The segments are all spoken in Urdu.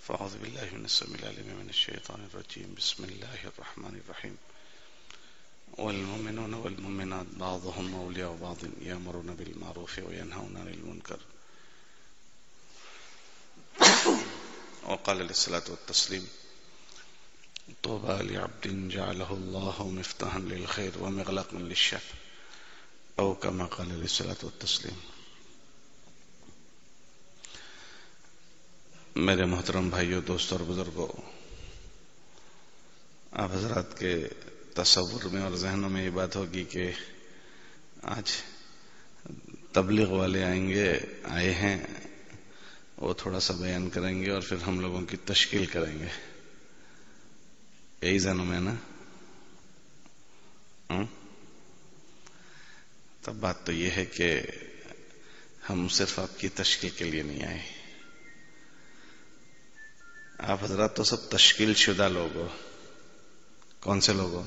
فأعوذ بالله من السميع العليم من الشيطان الرجيم. بسم الله الرحمن الرحيم. والمؤمنون والمؤمنات بعضهم أولياء بعض يأمرون بالمعروف وينهون عن المنكر. وقال عليه الصلاة والتسليم: طوبى لعبد جعله الله مفتاحا للخير ومغلقا للشر، أو كما قال عليه الصلاة والتسلیم. میرے محترم بھائیوں، دوستوں اور بزرگوں، آپ حضرات کے تصور میں اور ذہنوں میں یہ بات ہوگی کہ آج تبلیغ والے آئے ہیں، وہ تھوڑا سا بیان کریں گے اور پھر ہم لوگوں کی تشکیل کریں گے. یہی ذہنوں میں نا؟ تب بات تو یہ ہے کہ ہم صرف آپ کی تشکیل کے لیے نہیں آئے. آپ حضرات تو سب تشکیل شدہ لوگ ہو. کون سے لوگ ہو؟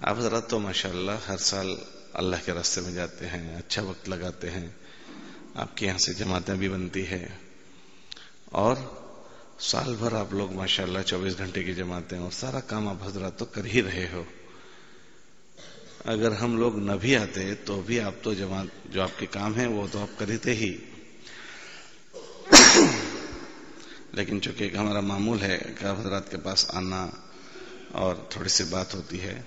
آپ حضرات تو ماشاءاللہ ہر سال اللہ کے راستے میں جاتے ہیں، اچھا وقت لگاتے ہیں، آپ کے یہاں سے جماعتیں بھی بنتی ہے، اور سال بھر آپ لوگ ماشاءاللہ 24 گھنٹے کی جماعتیں اور سارا کام آپ حضرات تو کر ہی رہے ہو. اگر ہم لوگ نہ بھی آتے تو بھی آپ تو جماعت جو آپ کے کام ہیں وہ تو آپ کرتے ہی. لیکن چونکہ ایک ہمارا معمول ہے کہ آپ حضرات کے پاس آنا اور تھوڑی سی بات ہوتی ہے،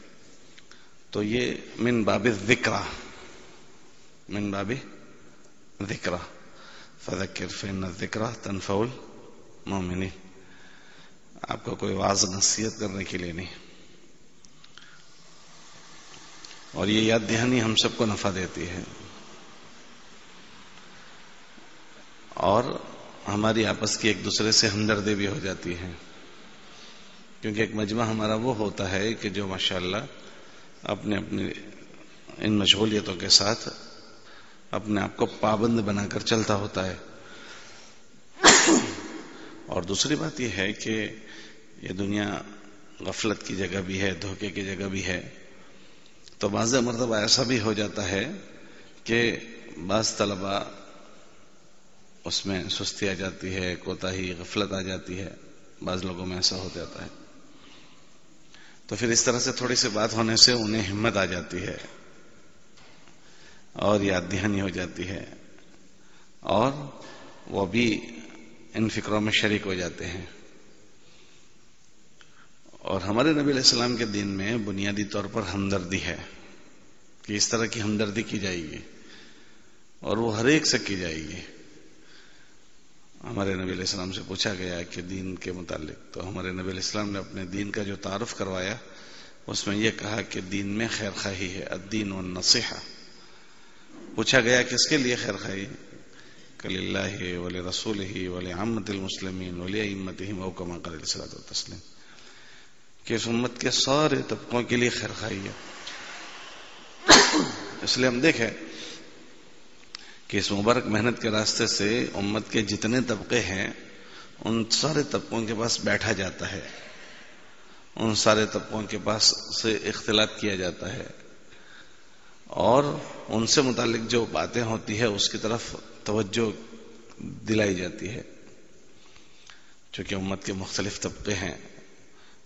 تو یہ من باب الذکرہ، من باب ذکرہ، فذکر فإن الذکرہ تنفع المؤمنین. آپ کو کوئی واعظ نصیحت کرنے کے لیے نہیں، اور یہ یاد دہانی ہم سب کو نفع دیتی ہے، اور ہماری آپس کی ایک دوسرے سے ہمدردی بھی ہو جاتی ہے. کیونکہ ایک مجمع ہمارا وہ ہوتا ہے کہ جو ماشاءاللہ اپنے ان مشغولیتوں کے ساتھ اپنے آپ کو پابند بنا کر چلتا ہوتا ہے. اور دوسری بات یہ ہے کہ یہ دنیا غفلت کی جگہ بھی ہے، دھوکے کی جگہ بھی ہے. تو بعض مرتبہ ایسا بھی ہو جاتا ہے کہ بعض طلبہ اس میں سستی آ جاتی ہے، کوتاہی، غفلت آ جاتی ہے. بعض لوگوں میں ایسا ہو جاتا ہے. تو پھر اس طرح سے تھوڑی سی بات ہونے سے انہیں ہمت آ جاتی ہے اور یاد دہانی ہو جاتی ہے، اور وہ بھی ان فکروں میں شریک ہو جاتے ہیں. اور ہمارے نبی علیہ السلام کے دین میں بنیادی طور پر ہمدردی ہے کہ اس طرح کی ہمدردی کی جائے گی، اور وہ ہر ایک سے کی جائے گی. ہمارے نبی علیہ السلام سے پوچھا گیا کہ دین کے متعلق، تو ہمارے نبی علیہ السلام نے اپنے دین کا جو تعارف کروایا اس میں یہ کہا کہ دین میں خیر خواہی ہے، الدین والنصیحہ. پوچھا گیا کس کے لیے خیر خواہی؟ کہ للہ ولرسولہ ولعامۃ المسلمین ولائمتہم، او کما قال علیہ الصلوۃ والتسلیم، کہ اس امت کے سارے طبقوں کے لیے خیر خواہی ہے. اس لیے ہم دیکھیں کہ اس مبارک محنت کے راستے سے امت کے جتنے طبقے ہیں ان سارے طبقوں کے پاس بیٹھا جاتا ہے، ان سارے طبقوں کے پاس سے اختلاط کیا جاتا ہے، اور ان سے متعلق جو باتیں ہوتی ہے اس کی طرف توجہ دلائی جاتی ہے. چونکہ امت کے مختلف طبقے ہیں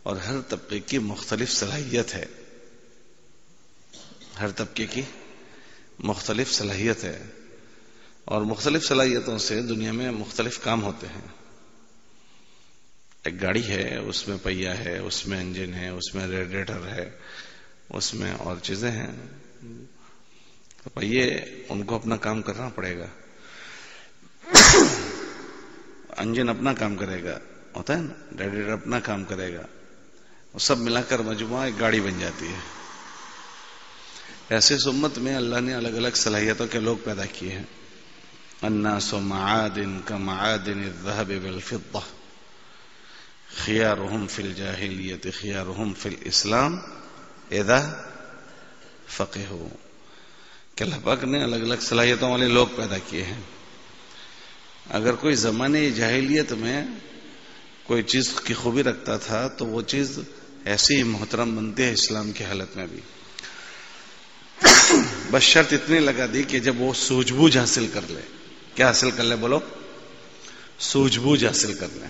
اور ہر طبقے کی مختلف صلاحیت ہے، ہر طبقے کی مختلف صلاحیت ہے، اور مختلف صلاحیتوں سے دنیا میں مختلف کام ہوتے ہیں. ایک گاڑی ہے، اس میں پہیہ ہے، اس میں انجن ہے، اس میں ریڈیٹر ہے، اس میں اور چیزیں ہیں. تو پہیے ان کو اپنا کام کرنا پڑے گا، انجن اپنا کام کرے گا، ہوتا ہے نا، ریڈیٹر اپنا کام کرے گا، وہ سب ملا کر مجموعہ ایک گاڑی بن جاتی ہے. ایسے اس امت میں اللہ نے الگ الگ صلاحیتوں کے لوگ پیدا کیے ہیں. الناس معادن كمعادن الذهب والفضة خيارهم في الجاهلية خيارهم في الإسلام إذا فقهوا. کہ اللہ پاک نے الگ الگ صلاحیتوں والے لوگ پیدا کیے ہیں. اگر کوئی زمانے جاہلیت میں کوئی چیز کی خوبی رکھتا تھا تو وہ چیز ایسی ہی محترم بنتی ہے اسلام کی حالت میں بھی. بس شرط اتنی لگا دی کہ جب وہ سوجھ بوجھ حاصل کر لے. کیا حاصل کر لے؟ بولو. سوجھ بوجھ حاصل کر لیں.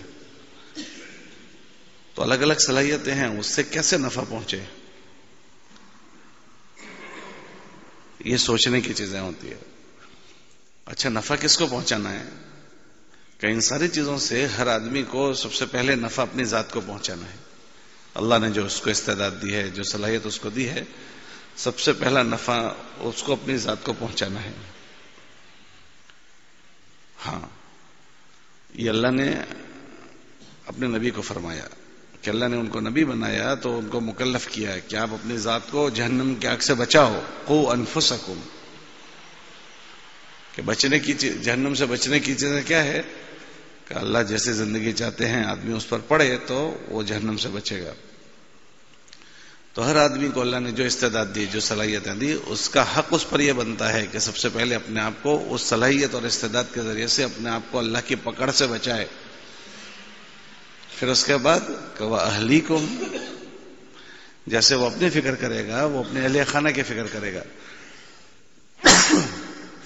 تو الگ الگ صلاحیتیں ہیں، اس سے کیسے نفع پہنچے، یہ سوچنے کی چیزیں ہوتی ہے. اچھا نفع کس کو پہنچانا ہے؟ کہ ان ساری چیزوں سے ہر آدمی کو سب سے پہلے نفع اپنی ذات کو پہنچانا ہے. اللہ نے جو اس کو استعداد دی ہے، جو صلاحیت اس کو دی ہے، سب سے پہلا نفع اس کو اپنی ذات کو پہنچانا ہے. ہاں، یہ اللہ نے اپنے نبی کو فرمایا کہ اللہ نے ان کو نبی بنایا تو ان کو مکلف کیا کہ آپ اپنی ذات کو جہنم کی آگ سے بچاؤ. قوا انفسکم، کہ بچنے کی جہنم سے بچنے کی چیزیں کیا ہے کہ اللہ جیسے زندگی چاہتے ہیں آدمی اس پر پڑے تو وہ جہنم سے بچے گا. تو ہر آدمی کو اللہ نے جو استعداد دی، جو صلاحیتیں دی، اس کا حق اس پر یہ بنتا ہے کہ سب سے پہلے اپنے آپ کو اس صلاحیت اور استعداد کے ذریعے سے اپنے آپ کو اللہ کی پکڑ سے بچائے. پھر اس کے بعد کہ وَأَهْلِيكُمْ، جیسے وہ اپنی فکر کرے گا وہ اپنے اہل خانہ کی فکر کرے گا.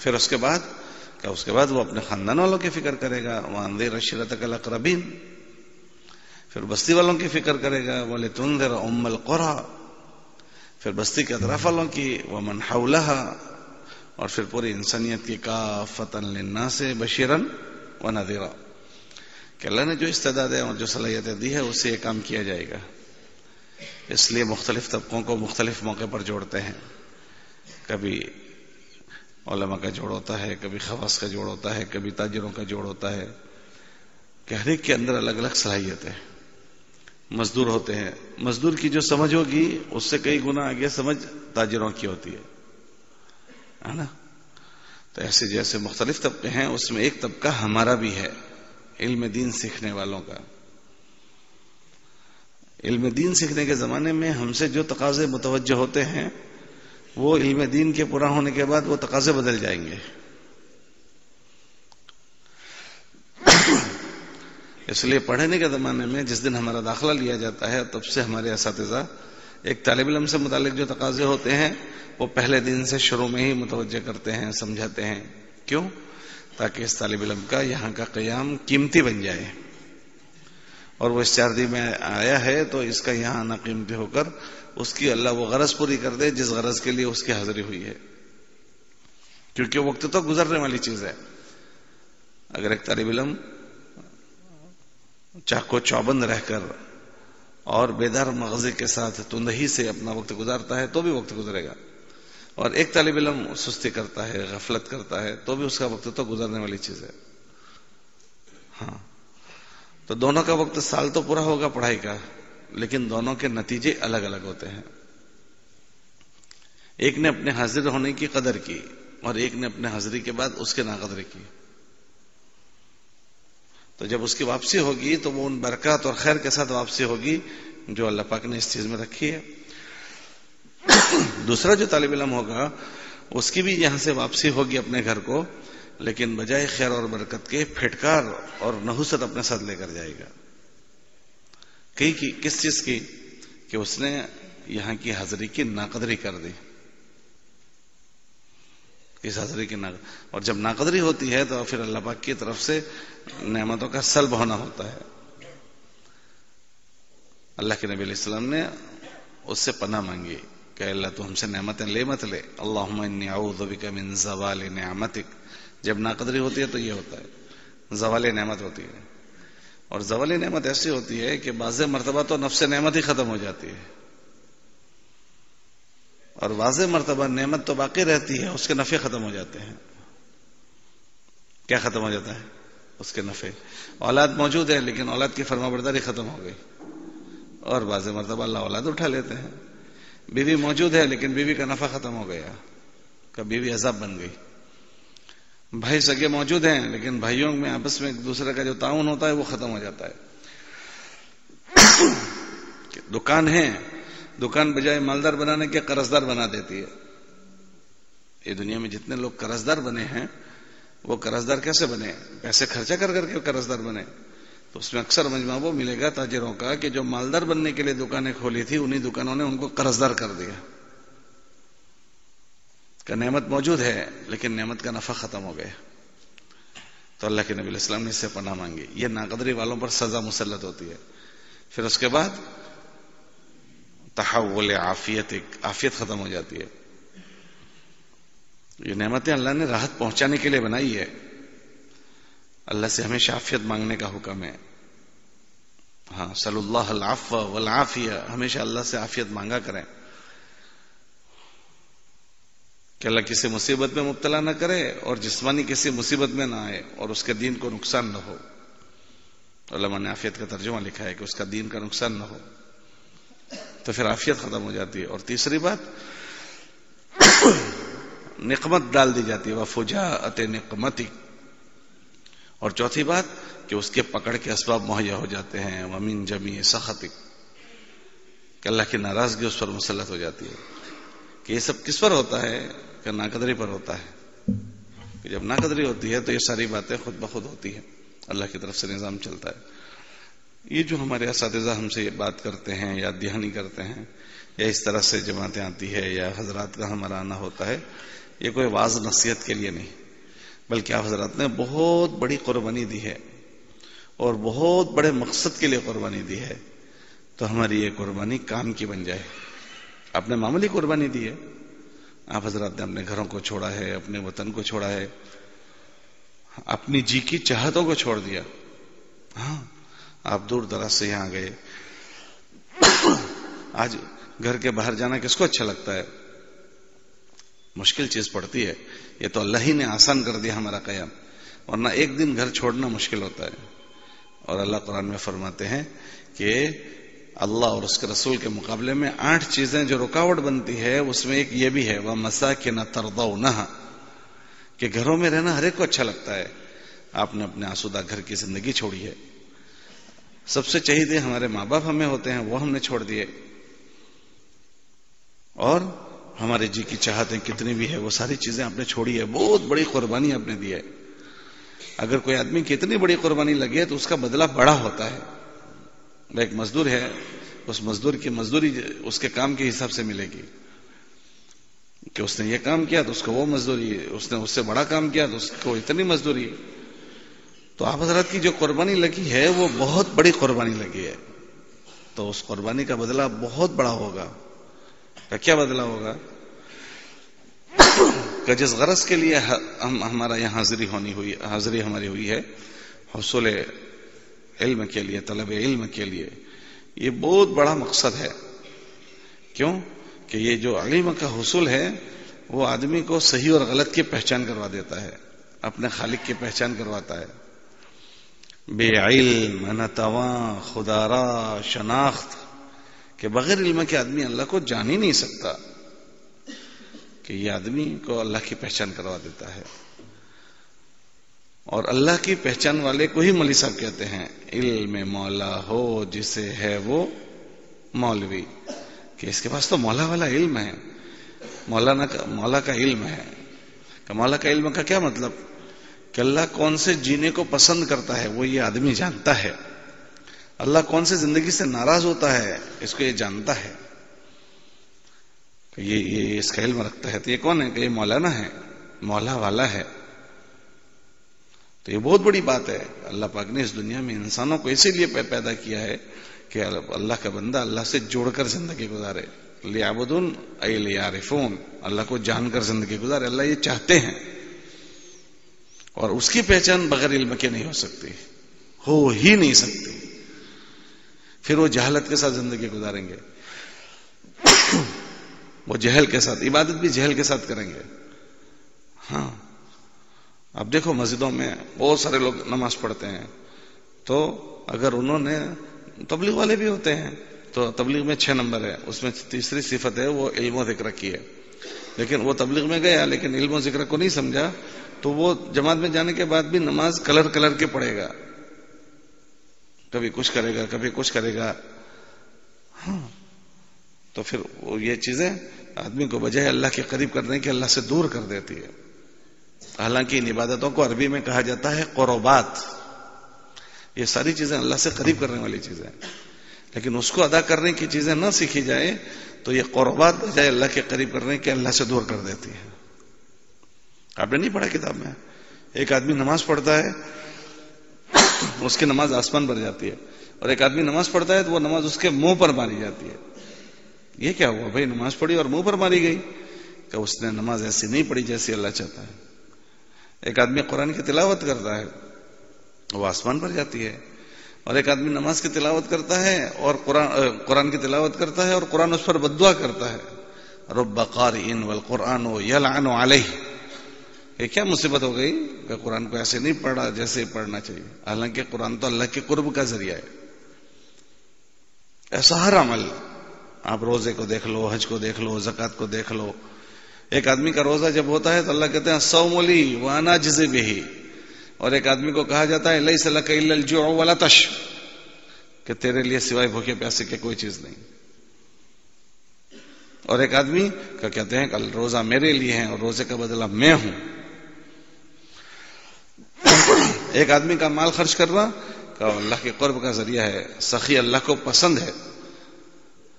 پھر اس کے بعد وہ اپنے خاندان والوں کی فکر کرے گا. وَأَنذِرْ عَشِيرَتَكَ الْأَقْرَبِينَ، پھر بستی والوں کی فکر کرے گا. وَلِتُنذِرَ أُمَّ الْقُرَىٰ، پھر بستی کے اطراف والوں کی. وَمَنْ حَوْلَهَا، اور پھر پوری انسانیت کی. کافۃ للناس بشیرا ونذیرا، کہ اللہ نے جو استعدادیں اور جو صلاحیتیں دی ہے اس سے یہ کام کیا جائے گا. اس لیے مختلف طبقوں کو مختلف موقع پر جوڑتے ہیں. کبھی علماء کا جوڑ ہوتا ہے، کبھی خواص کا جوڑ ہوتا ہے، کبھی تاجروں کا جوڑ ہوتا ہے، کہ ہر ایک کے اندر الگ الگ صلاحیت ہے. مزدور ہوتے ہیں، مزدور کی جو سمجھ ہوگی اس سے کئی گنا آگے سمجھ تاجروں کی ہوتی ہے نا. تو ایسے جیسے مختلف طبقے ہیں، اس میں ایک طبقہ ہمارا بھی ہے، علم دین سیکھنے والوں کا. علم دین سیکھنے کے زمانے میں ہم سے جو تقاضے متوجہ ہوتے ہیں وہ علم دین کے پورا ہونے کے بعد وہ تقاضے بدل جائیں گے. اس لیے پڑھنے کے زمانے میں جس دن ہمارا داخلہ لیا جاتا ہے تب سے ہمارے اساتذہ ایک طالب علم سے متعلق جو تقاضے ہوتے ہیں وہ پہلے دن سے شروع میں ہی متوجہ کرتے ہیں، سمجھاتے ہیں. کیوں؟ تاکہ اس طالب علم کا یہاں کا قیام قیمتی بن جائے، اور وہ اس چاردی میں آیا ہے تو اس کا یہاں آنا قیمتی ہو کر اس کی اللہ وہ غرض پوری کر دے جس غرض کے لیے اس کی حاضری ہوئی ہے. کیونکہ وقت تو گزرنے والی چیز ہے. اگر ایک طالب علم چاقو چوبند رہ کر اور بیدار مغزی کے ساتھ تندہی سے اپنا وقت گزارتا ہے تو بھی وقت گزرے گا، اور ایک طالب علم سستی کرتا ہے، غفلت کرتا ہے تو بھی اس کا وقت تو گزرنے والی چیز ہے. ہاں، تو دونوں کا وقت سال تو پورا ہوگا پڑھائی کا، لیکن دونوں کے نتیجے الگ الگ ہوتے ہیں. ایک نے اپنے حاضر ہونے کی قدر کی اور ایک نے اپنے حاضری کے بعد اس کے ناقدری کی. تو جب اس کی واپسی ہوگی تو وہ ان برکات اور خیر کے ساتھ واپسی ہوگی جو اللہ پاک نے اس چیز میں رکھی ہے. دوسرا جو طالب علم ہوگا اس کی بھی یہاں سے واپسی ہوگی اپنے گھر کو، لیکن بجائے خیر اور برکت کے پھٹکار اور نحوست اپنے ساتھ لے کر جائے گا. کس چیز کی؟ کہ اس نے یہاں کی حاضری کی ناقدری کر دی. اس حاضری کی اور جب ناقدری ہوتی ہے تو پھر اللہ پاک کی طرف سے نعمتوں کا سلب ہونا ہوتا ہے. اللہ کے نبی علیہ السلام نے اس سے پناہ مانگی کہ اللہ تو ہم سے نعمتیں لے مت لے. اللہم انی اعوذ بک من زوال نعمتک. جب ناقدری ہوتی ہے تو یہ ہوتا ہے، زوال نعمت ہوتی ہے. اور زوال نعمت ایسی ہوتی ہے کہ بعض مرتبہ تو نفس نعمت ہی ختم ہو جاتی ہے، اور واضح مرتبہ نعمت تو باقی رہتی ہے، اس کے نفع ختم ہو جاتے ہیں. کیا ختم ہو جاتا ہے؟ اس کے نفع. اولاد موجود ہے لیکن اولاد کی فرما برداری ختم ہو گئی، اور واضح مرتبہ اللہ اولاد اٹھا لیتے ہیں. بیوی موجود ہے لیکن بیوی کا نفع ختم ہو گیا، کہ بیوی عذاب بن گئی. بھائی سگے موجود ہیں لیکن بھائیوں میں آپس میں ایک دوسرے کا جو تعاون ہوتا ہے وہ ختم ہو جاتا ہے. دکان ہے، دکان بجائے مالدار بنانے کے قرضدار بنا دیتی ہے. یہ دنیا میں جتنے لوگ قرضدار بنے ہیں وہ قرضدار کیسے بنے؟ پیسے خرچہ کر کر کے قرضدار بنے. تو اس میں اکثر مجمع وہ ملے گا تاجروں کا کہ جو مالدار بننے کے لیے دکانیں کھولی تھی انہی دکانوں نے ان کو قرضدار کر دیا. کہ نعمت موجود ہے لیکن نعمت کا نفع ختم ہو گیا. تو اللہ کے نبی علیہ السلام نے اس سے پناہ مانگی. یہ ناقدری والوں پر سزا مسلط ہوتی ہے. پھر اس کے بعد تحول عافیت ختم ہو جاتی ہے. یہ نعمتیں اللہ نے راحت پہنچانے کے لیے بنائی ہے. اللہ سے ہمیشہ عافیت مانگنے کا حکم ہے. ہاں، صلی اللہ العفو والعافیہ، ہمیشہ اللہ سے عافیت مانگا کریں کہ اللہ کسی مصیبت میں مبتلا نہ کرے اور جسمانی کسی مصیبت میں نہ آئے اور اس کے دین کو نقصان نہ ہو. علماء نے عافیت کا ترجمہ لکھا ہے کہ اس کا دین کا نقصان نہ ہو، تو پھر عافیت ختم ہو جاتی ہے. اور تیسری بات، نقمت ڈال دی جاتی ہے، وفجاءت نقمتی. اور چوتھی بات کہ اس کے پکڑ کے اسباب مہیا ہو جاتے ہیں، ومن جمیع سخطک، کہ اللہ کی ناراضگی اس پر مسلط ہو جاتی ہے. کہ یہ سب کس پر ہوتا ہے؟ کہ ناقدری پر ہوتا ہے. کہ جب ناقدری ہوتی ہے تو یہ ساری باتیں خود بخود ہوتی ہیں، اللہ کی طرف سے نظام چلتا ہے. یہ جو ہمارے اساتذہ ہم سے یہ بات کرتے ہیں یا دہانی کرتے ہیں یا اس طرح سے جماعتیں آتی ہے یا حضرات کا ہمارا آنا ہوتا ہے، یہ کوئی واعظ نصیحت کے لیے نہیں، بلکہ آپ حضرات نے بہت بڑی قربانی دی ہے اور بہت بڑے مقصد کے لیے قربانی دی ہے. تو ہماری یہ قربانی کام کی بن جائے. آپ نے معمولی قربانی دی ہے، آپ حضرات نے اپنے گھروں کو چھوڑا ہے، اپنے وطن کو چھوڑا ہے، اپنی جی کی چاہتوں کو چھوڑ دیا. ہاں، آپ دور دراز سے یہاں گئے. آج گھر کے باہر جانا کس کو اچھا لگتا ہے؟ مشکل چیز پڑتی ہے. یہ تو اللہ ہی نے آسان کر دیا ہمارا قیام، ورنہ ایک دن گھر چھوڑنا مشکل ہوتا ہے. اور اللہ قرآن میں فرماتے ہیں کہ اللہ اور اس کے رسول کے مقابلے میں 8 چیزیں جو رکاوٹ بنتی ہے، اس میں ایک یہ بھی ہے، وَمَسَاكِنَ تَرْضَوْنَهَا، کہ گھروں میں رہنا ہر ایک کو اچھا لگتا ہے. آپ نے اپنے آسودہ گھر کی زندگی چھوڑی ہے. سب سے چہیتے ہمارے ماں باپ ہمیں ہوتے ہیں، وہ ہم نے چھوڑ دیے. اور ہمارے جی کی چاہتیں کتنی بھی ہے وہ ساری چیزیں آپ نے چھوڑی ہے. بہت بڑی قربانی آپ نے دی ہے. اگر کوئی آدمی کی اتنی بڑی قربانی لگے تو اس کا بدلہ بڑا ہوتا ہے. ایک مزدور ہے، اس مزدور کی مزدوری اس کے کام کے حساب سے ملے گی. کہ اس نے یہ کام کیا تو اس کو وہ مزدوری، اس نے اس سے بڑا کام کیا تو اس کو اتنی مزدوری. تو آپ حضرات کی جو قربانی لگی ہے وہ بہت بڑی قربانی لگی ہے. تو اس قربانی کا بدلہ بہت بڑا ہوگا. کیا بدلہ ہوگا؟ کہ جس غرض کے لیے ہمارا یہاں حاضری ہماری ہوئی ہے، حصول علم کے لیے، طلب علم کے لیے، یہ بہت بڑا مقصد ہے. کیوں؟ کہ یہ جو علم کا حصول ہے وہ آدمی کو صحیح اور غلط کی پہچان کروا دیتا ہے، اپنے خالق کی پہچان کرواتا ہے. بے علم نتواں خدارا شناخت، کہ بغیر علم کے آدمی اللہ کو جان ہی نہیں سکتا. کہ یہ آدمی کو اللہ کی پہچان کروا دیتا ہے. اور اللہ کی پہچان والے کو ہی مولوی صاحب کہتے ہیں. علم مولا ہو جسے ہے وہ مولوی، کہ اس کے پاس تو مولا والا علم ہے، مولا کا علم ہے. کہ مولا کا علم کا کیا مطلب؟ کہ اللہ کون سے جینے کو پسند کرتا ہے وہ یہ آدمی جانتا ہے. اللہ کون سے زندگی سے ناراض ہوتا ہے اس کو یہ جانتا ہے. کہ یہ اس کا علم رکھتا ہے. تو یہ کون ہے؟ کہ یہ مولانا ہے، مولا والا ہے. تو یہ بہت بڑی بات ہے. اللہ پاک نے اس دنیا میں انسانوں کو اسی لیے پیدا کیا ہے کہ اللہ کا بندہ اللہ سے جوڑ کر زندگی گزارے. لیعبدون ای لیعرفون، اللہ کو جان کر زندگی گزارے. اللہ یہ چاہتے ہیں. اور اس کی پہچان بغیر علم کے نہیں ہو سکتی، ہو ہی نہیں سکتی. پھر وہ جہالت کے ساتھ زندگی گزاریں گے، وہ جہل کے ساتھ، عبادت بھی جہل کے ساتھ کریں گے. ہاں، اب دیکھو مسجدوں میں بہت سارے لوگ نماز پڑھتے ہیں، تو اگر انہوں نے، تبلیغ والے بھی ہوتے ہیں، تو تبلیغ میں 6 نمبر ہے، اس میں تیسری صفت ہے وہ علم و ذکر کی ہے. لیکن وہ تبلیغ میں گیا لیکن علم و ذکر کو نہیں سمجھا، تو وہ جماعت میں جانے کے بعد بھی نماز کلر کے پڑھے گا، کبھی کچھ کرے گا کبھی کچھ کرے گا. ہاں، تو پھر وہ یہ چیزیں آدمی کو بجائے اللہ کے قریب کرنے کے اللہ سے دور کر دیتی ہے. حالانکہ ان عبادتوں کو عربی میں کہا جاتا ہے قربات. یہ ساری چیزیں اللہ سے قریب کرنے والی چیزیں، لیکن اس کو ادا کرنے کی چیزیں نہ سیکھی جائے تو یہ قربات بجائے اللہ کے قریب کرنے کے اللہ سے دور کر دیتی ہے. آپ نے نہیں پڑھا کتاب میں ایک آدمی نماز پڑھتا ہے، اس کی نماز آسمان پر جاتی ہے، اور ایک آدمی نماز پڑھتا ہے تو وہ نماز اس کے منہ پر ماری جاتی ہے. یہ کیا ہوا بھائی؟ نماز پڑھی اور منہ پر ماری گئی. کہ اس نے نماز ایسی نہیں پڑھی جیسی اللہ چاہتا ہے. ایک آدمی قرآن کی تلاوت کرتا ہے، وہ آسمان پر جاتی ہے، اور ایک آدمی نماز کی تلاوت کرتا ہے اور قرآن کی تلاوت کرتا ہے اور قرآن اس پر بد دعا کرتا ہے. رب قارئ والقرآن یلعن علیہ. یہ کیا مصیبت ہو گئی کہ قرآن کو ایسے نہیں پڑھا جیسے پڑھنا چاہیے، حالانکہ قرآن تو اللہ کے قرب کا ذریعہ ہے. ایسا ہر عمل، آپ روزے کو دیکھ لو، حج کو دیکھ لو، زکوٰۃ کو دیکھ لو. ایک آدمی کا روزہ جب ہوتا ہے تو اللہ کہتے ہیں الصوم لی وانا اجزی بہ، اور ایک آدمی کو کہا جاتا ہے لیس لک الا الجوع والعطش، کہ تیرے لیے سوائے بھوکے پیاسے کے کوئی چیز نہیں. اور ایک آدمی کا کہتے ہیں کہ روزہ میرے لیے ہے اور روزے کا بدلہ میں ہوں. ایک آدمی کا مال خرچ کرنا کہ اللہ کے قرب کا ذریعہ ہے، سخی اللہ کو پسند ہے.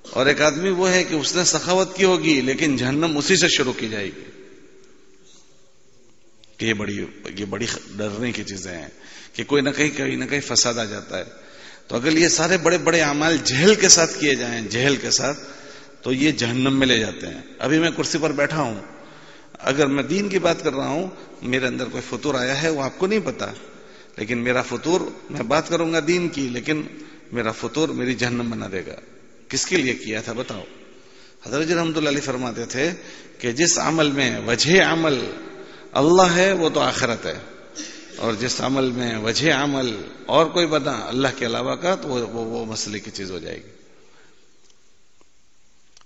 اور ایک آدمی وہ ہے کہ اس نے سخاوت کی ہوگی لیکن جہنم اسی سے شروع کی جائے گی. کہ یہ بڑی ڈرنے کی چیزیں ہیں کہ کوئی نہ کہیں فساد آ جاتا ہے. تو اگر یہ سارے بڑے بڑے اعمال جہل کے ساتھ کیے جائیں، جہل کے ساتھ، تو یہ جہنم میں لے جاتے ہیں. ابھی میں کرسی پر بیٹھا ہوں، اگر میں دین کی بات کر رہا ہوں، میرے اندر کوئی فطور آیا ہے وہ آپ کو نہیں پتا، لیکن میرا فطور، میں بات کروں گا دین کی، لیکن میرا فطور میری جہنم بنا دے گا. کس کے لیے کیا تھا بتاؤ؟ حضرت جی رحمۃ اللہ علیہ فرماتے تھے کہ جس عمل میں وجہ عمل اللہ ہے وہ تو آخرت ہے، اور جس عمل میں وجہ عمل اور کوئی بنا اللہ کے علاوہ کا تو وہ مسئلے کی چیز ہو جائے گی.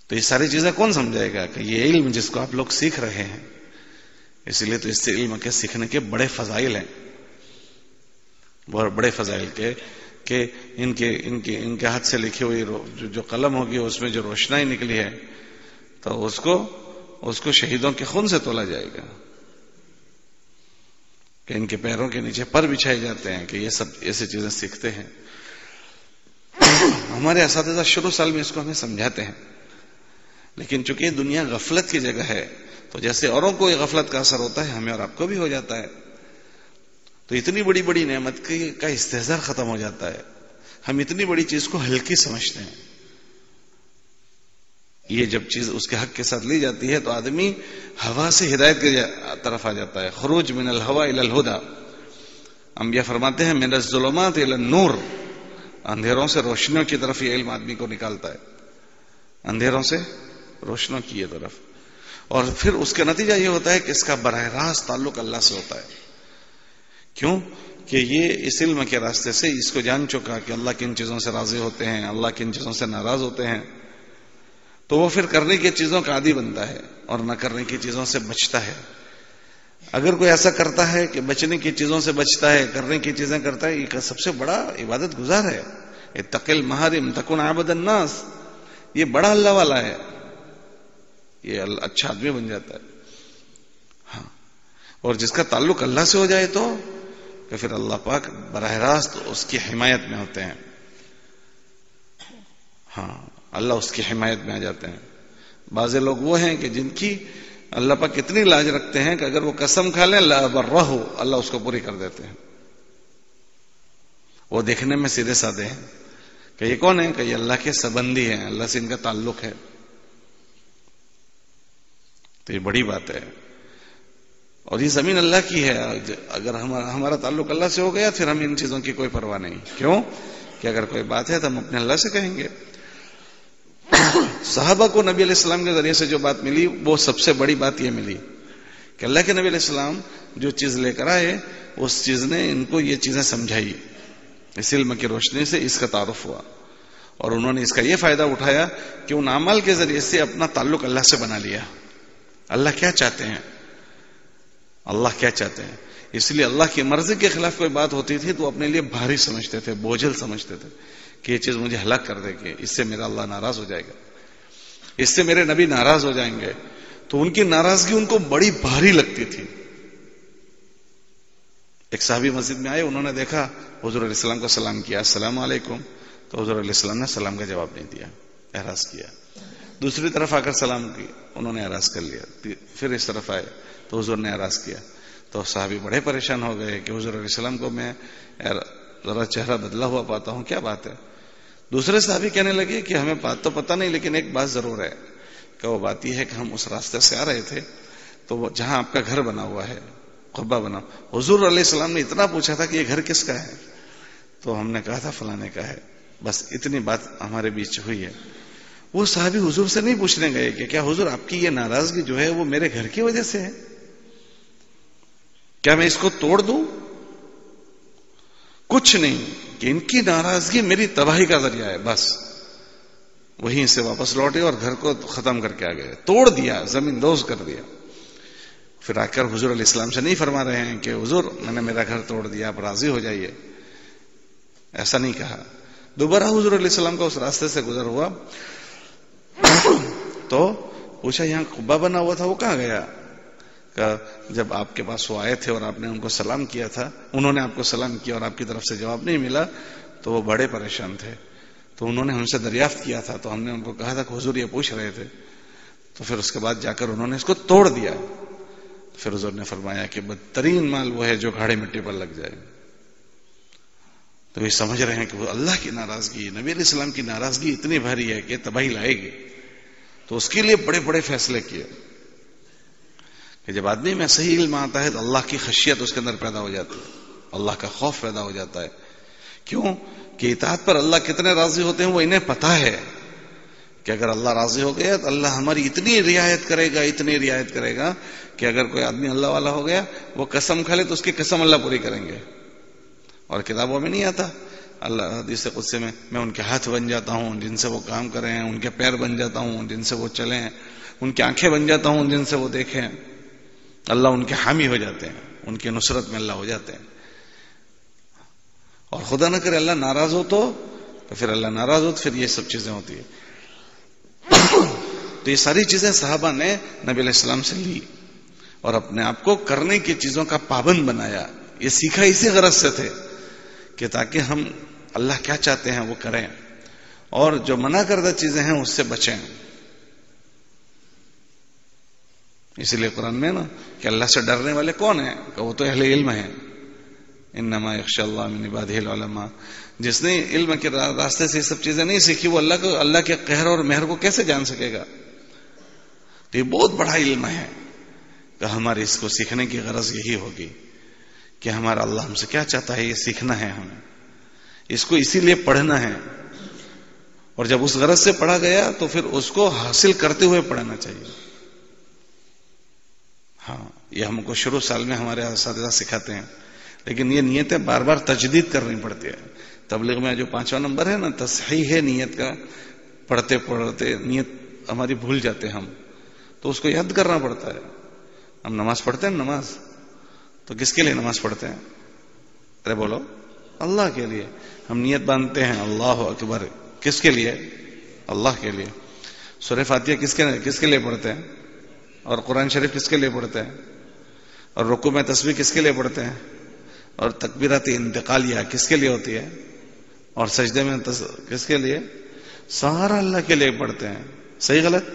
تو یہ ساری چیزیں کون سمجھائے گا؟ کہ یہ علم جس کو آپ لوگ سیکھ رہے ہیں، اس لیے تو اس سے علم کے سیکھنے کے بڑے فضائل ہیں، بہت بڑے فضائل کے، کہ ان کے ہاتھ سے لکھی ہوئی جو قلم ہوگی اس میں جو روشنائی نکلی ہے تو اس کو شہیدوں کے خون سے تولا جائے گا. کہ ان کے پیروں کے نیچے پر بچھائے جاتے ہیں کہ یہ سب ایسی چیزیں سیکھتے ہیں. ہمارے اساتذہ شروع سال میں اس کو ہمیں سمجھاتے ہیں، لیکن چونکہ دنیا غفلت کی جگہ ہے تو جیسے اوروں کو غفلت کا اثر ہوتا ہے ہمیں اور آپ کو بھی ہو جاتا ہے. تو اتنی بڑی بڑی نعمت کا استحضار ختم ہو جاتا ہے. ہم اتنی بڑی چیز کو ہلکی سمجھتے ہیں. یہ جب چیز اس کے حق کے ساتھ لی جاتی ہے تو آدمی ہوا سے ہدایت کی طرف آ جاتا ہے. خروج من الہوا الی الہدی. انبیاء فرماتے ہیں من الظلمات الی النور، اندھیروں سے روشنیوں کی طرف یہ علم آدمی کو نکالتا ہے، اندھیروں سے روشنوں کی طرف. اور پھر اس کا نتیجہ یہ ہوتا ہے کہ اس کا براہ راست تعلق اللہ سے ہوتا ہے. کیوں؟ کہ یہ اس علم کے راستے سے اس کو جان چکا کہ اللہ کن چیزوں سے راضی ہوتے ہیں، اللہ کن چیزوں سے ناراض ہوتے ہیں، تو وہ پھر کرنے کی چیزوں کا عادی بنتا ہے اور نہ کرنے کی چیزوں سے بچتا ہے. اگر کوئی ایسا کرتا ہے کہ بچنے کی چیزوں سے بچتا ہے، کرنے کی چیزیں کرتا ہے، یہ سب سے بڑا عبادت گزار ہے. اتق المحارم تکن عبد الناس. یہ بڑا اللہ والا ہے، یہ اچھا آدمی بن جاتا ہے. ہاں، اور جس کا تعلق اللہ سے ہو جائے تو کہ پھر اللہ پاک براہ راست اس کی حمایت میں ہوتے ہیں. ہاں، اللہ اس کی حمایت میں آ جاتے ہیں. بعض لوگ وہ ہیں کہ جن کی اللہ پاک اتنی لاج رکھتے ہیں کہ اگر وہ قسم کھا لیں لا برہ، اللہ اس کو پوری کر دیتے ہیں. وہ دیکھنے میں سیدھے سادے ہیں کہ یہ کون ہے؟ کہ یہ اللہ کے سبندی ہیں، اللہ سے ان کا تعلق ہے. تو یہ بڑی بات ہے. اور یہ زمین اللہ کی ہے. اگر ہمارا تعلق اللہ سے ہو گیا پھر ہم ان چیزوں کی کوئی پرواہ نہیں. کیوں؟ کہ اگر کوئی بات ہے تو ہم اپنے اللہ سے کہیں گے. صحابہ کو نبی علیہ السلام کے ذریعے سے جو بات ملی وہ سب سے بڑی بات یہ ملی کہ اللہ کے نبی علیہ السلام جو چیز لے کر آئے اس چیز نے ان کو یہ چیزیں سمجھائی. اس علم کی روشنی سے اس کا تعارف ہوا اور انہوں نے اس کا یہ فائدہ اٹھایا کہ ان اعمال کے ذریعے سے اپنا تعلق اللہ سے بنا لیا. اللہ کیا چاہتے ہیں، اللہ کیا چاہتے ہیں. اس لیے اللہ کی مرضی کے خلاف کوئی بات ہوتی تھی تو اپنے لیے بھاری سمجھتے تھے، بوجھل سمجھتے تھے کہ یہ چیز مجھے ہلاک کر دے گی، اس سے میرا اللہ ناراض ہو جائے گا، اس سے میرے نبی ناراض ہو جائیں گے. تو ان کی ناراضگی ان کو بڑی بھاری لگتی تھی. ایک صحابی مسجد میں آئے، انہوں نے دیکھا حضور علیہ السلام کو سلام کیا، السلام علیکم. تو حضور علیہ السلام نے سلام کا جواب نہیں دیا، اعراض کیا. دوسری طرف آ کر سلام کی، انہوں نے اعراض کر لیا. پھر اس طرف آئے تو حضور نے اعراض کیا. تو صحابی بڑے پریشان ہو گئے کہ حضور علیہ السلام کو میں ذرا چہرہ بدلا ہوا پاتا ہوں، کیا بات ہے؟ دوسرے صحابی کہنے لگے کہ ہمیں بات تو پتہ نہیں، لیکن ایک بات ضرور ہے کہ وہ بات یہ ہے کہ ہم اس راستے سے آ رہے تھے تو وہ جہاں آپ کا گھر بنا ہوا ہے، قبہ بنا، حضور علیہ السلام نے اتنا پوچھا تھا کہ یہ گھر کس کا ہے؟ تو ہم نے کہا تھا فلانے کا ہے، بس اتنی بات ہمارے بیچ ہوئی ہے۔ وہ صحابی حضور سے نہیں پوچھنے گئے کہ کیا حضور آپ کی یہ ناراضگی جو ہے وہ میرے گھر کی وجہ سے ہے، کیا میں اس کو توڑ دوں؟ کچھ نہیں، کہ ان کی ناراضگی میری تباہی کا ذریعہ ہے، بس وہیں سے واپس لوٹے اور گھر کو ختم کر کے آ گئے، توڑ دیا، زمین دوز کر دیا۔ پھر آ کر حضور علیہ السلام سے نہیں فرما رہے ہیں کہ حضور میں نے میرا گھر توڑ دیا، آپ راضی ہو جائیے، ایسا نہیں کہا۔ دوبارہ حضور علیہ السلام کا اس راستے سے گزر ہوا تو پوچھا یہاں قبہ بنا ہوا تھا وہ کہاں گیا؟ کہ جب آپ کے پاس وہ آئے تھے اور آپ نے ان کو سلام کیا تھا، انہوں نے آپ کو سلام کیا اور آپ کی طرف سے جواب نہیں ملا تو وہ بڑے پریشان تھے، تو انہوں نے ہم سے دریافت کیا تھا، تو ہم نے ان کو کہا تھا کہ حضور یہ پوچھ رہے تھے، تو پھر اس کے بعد جا کر انہوں نے اس کو توڑ دیا۔ پھر حضور نے فرمایا کہ بدترین مال وہ ہے جو گھاڑے مٹی پر لگ جائے۔ تو یہ سمجھ رہے ہیں کہ وہ اللہ کی ناراضگی، نبی علیہ السلام کی ناراضگی اتنی بھاری ہے کہ تباہی لائے گی، تو اس کے لیے بڑے بڑے فیصلے کیے کہ جب آدمی میں صحیح علم آتا ہے تو اللہ کی خشیت اس کے اندر پیدا ہو جاتی ہے، اللہ کا خوف پیدا ہو جاتا ہے۔ کیوں کہ اطاعت پر اللہ کتنے راضی ہوتے ہیں وہ انہیں پتا ہے کہ اگر اللہ راضی ہو گیا تو اللہ ہماری اتنی رعایت کرے گا، اتنی رعایت کرے گا کہ اگر کوئی آدمی اللہ والا ہو گیا، وہ قسم کھا لے تو اس کی قسم اللہ پوری کریں گے۔ اور کتابوں میں نہیں آتا، اللہ حدیث قدسی میں ان کے ہاتھ بن جاتا ہوں جن سے وہ کام کریں، ان کے پیر بن جاتا ہوں جن سے وہ چلیں، ان کی آنکھیں بن جاتا ہوں جن سے وہ دیکھیں۔ اللہ ان کے حامی ہو جاتے ہیں، ان کی نصرت میں اللہ ہو جاتے ہیں۔ اور خدا نہ کرے اللہ ناراض ہو تو پھر اللہ ناراض ہو تو پھر یہ سب چیزیں ہوتی ہیں۔ تو یہ ساری چیزیں صحابہ نے نبی علیہ السلام سے لی اور اپنے آپ کو کرنے کی چیزوں کا پابند بنایا۔ یہ سیکھا اسی غرض سے تھے کہ تاکہ ہم اللہ کیا چاہتے ہیں وہ کریں اور جو منع کردہ چیزیں ہیں اس سے بچیں۔ اسی لیے قرآن میں نا کہ اللہ سے ڈرنے والے کون ہیں؟ کہ وہ تو اہل علم ہیں، انما یخشی اللہ من عبادہ العلماء۔ جس نے علم کے راستے سے یہ سب چیزیں نہیں سیکھی وہ اللہ کے قہر اور مہر کو کیسے جان سکے گا؟ تو یہ بہت بڑا علم ہے کہ ہمارے اس کو سیکھنے کی غرض یہی ہوگی کہ ہمارا اللہ ہم سے کیا چاہتا ہے یہ سیکھنا ہے، ہمیں اس کو اسی لیے پڑھنا ہے، اور جب اس غرض سے پڑھا گیا تو پھر اس کو حاصل کرتے ہوئے پڑھنا چاہیے۔ ہاں یہ ہم کو شروع سال میں ہمارے اساتذہ سکھاتے ہیں، لیکن یہ نیتیں بار بار تجدید کرنی پڑتی ہے۔ تبلیغ میں جو 5واں نمبر ہے نا تصحیح ہے نیت کا، پڑھتے پڑھتے نیت ہماری بھول جاتے ہم، تو اس کو یاد کرنا پڑتا ہے۔ ہم نماز پڑھتے ہیں، نماز تو کس کے لیے نماز پڑھتے ہیں؟ ارے بولو، اللہ کے لیے۔ ہم نیت باندھتے ہیں اللہ اکبر، کس کے لیے؟ اللہ کے لیے۔ سورہ فاتحہ کس کے لیے پڑھتے ہیں؟ اور قرآن شریف کس کے لیے پڑھتے ہیں؟ اور رکوع میں تسبیح کس کے لیے پڑھتے ہیں؟ اور تکبیرات انتقالیہ کس کے لیے ہوتی ہے؟ اور سجدے میں کس کے لیے؟ سارا اللہ کے لیے پڑھتے ہیں۔ صحیح غلط؟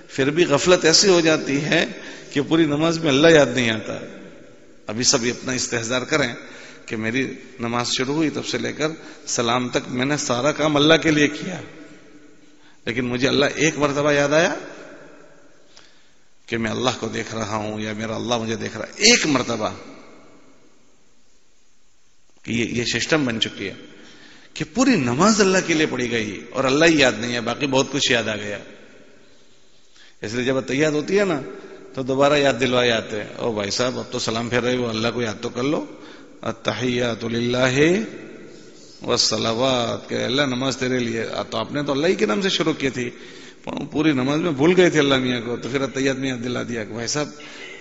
پھر بھی غفلت ایسی ہو جاتی ہے کہ پوری نماز میں اللہ یاد نہیں آتا۔ ابھی سب اپنا استحضار کریں کہ میری نماز شروع ہوئی تب سے لے کر سلام تک میں نے سارا کام اللہ کے لیے کیا، لیکن مجھے اللہ ایک مرتبہ یاد آیا کہ میں اللہ کو دیکھ رہا ہوں یا میرا اللہ مجھے دیکھ رہا ہے، ایک مرتبہ۔ کہ یہ سسٹم بن چکی ہے کہ پوری نماز اللہ کے لیے پڑھی گئی اور اللہ ہی یاد نہیں ہے، باقی بہت کچھ یاد آ گیا۔ اس لیے جب اتحیات ہوتی ہے نا تو دوبارہ یاد دلوائے آتے ہیں، او بھائی صاحب اب تو سلام پھیر رہے ہو، اللہ کو یاد تو کر لو، التحیات للہ والصلوات، کہ اللہ نماز تیرے لیے، تو آپ نے تو اللہ ہی کے نام سے شروع کی تھی، پوری نماز میں بھول گئے تھے اللہ میاں کو، تو پھر التحیات میں یاد دلا دیا کہ بھائی صاحب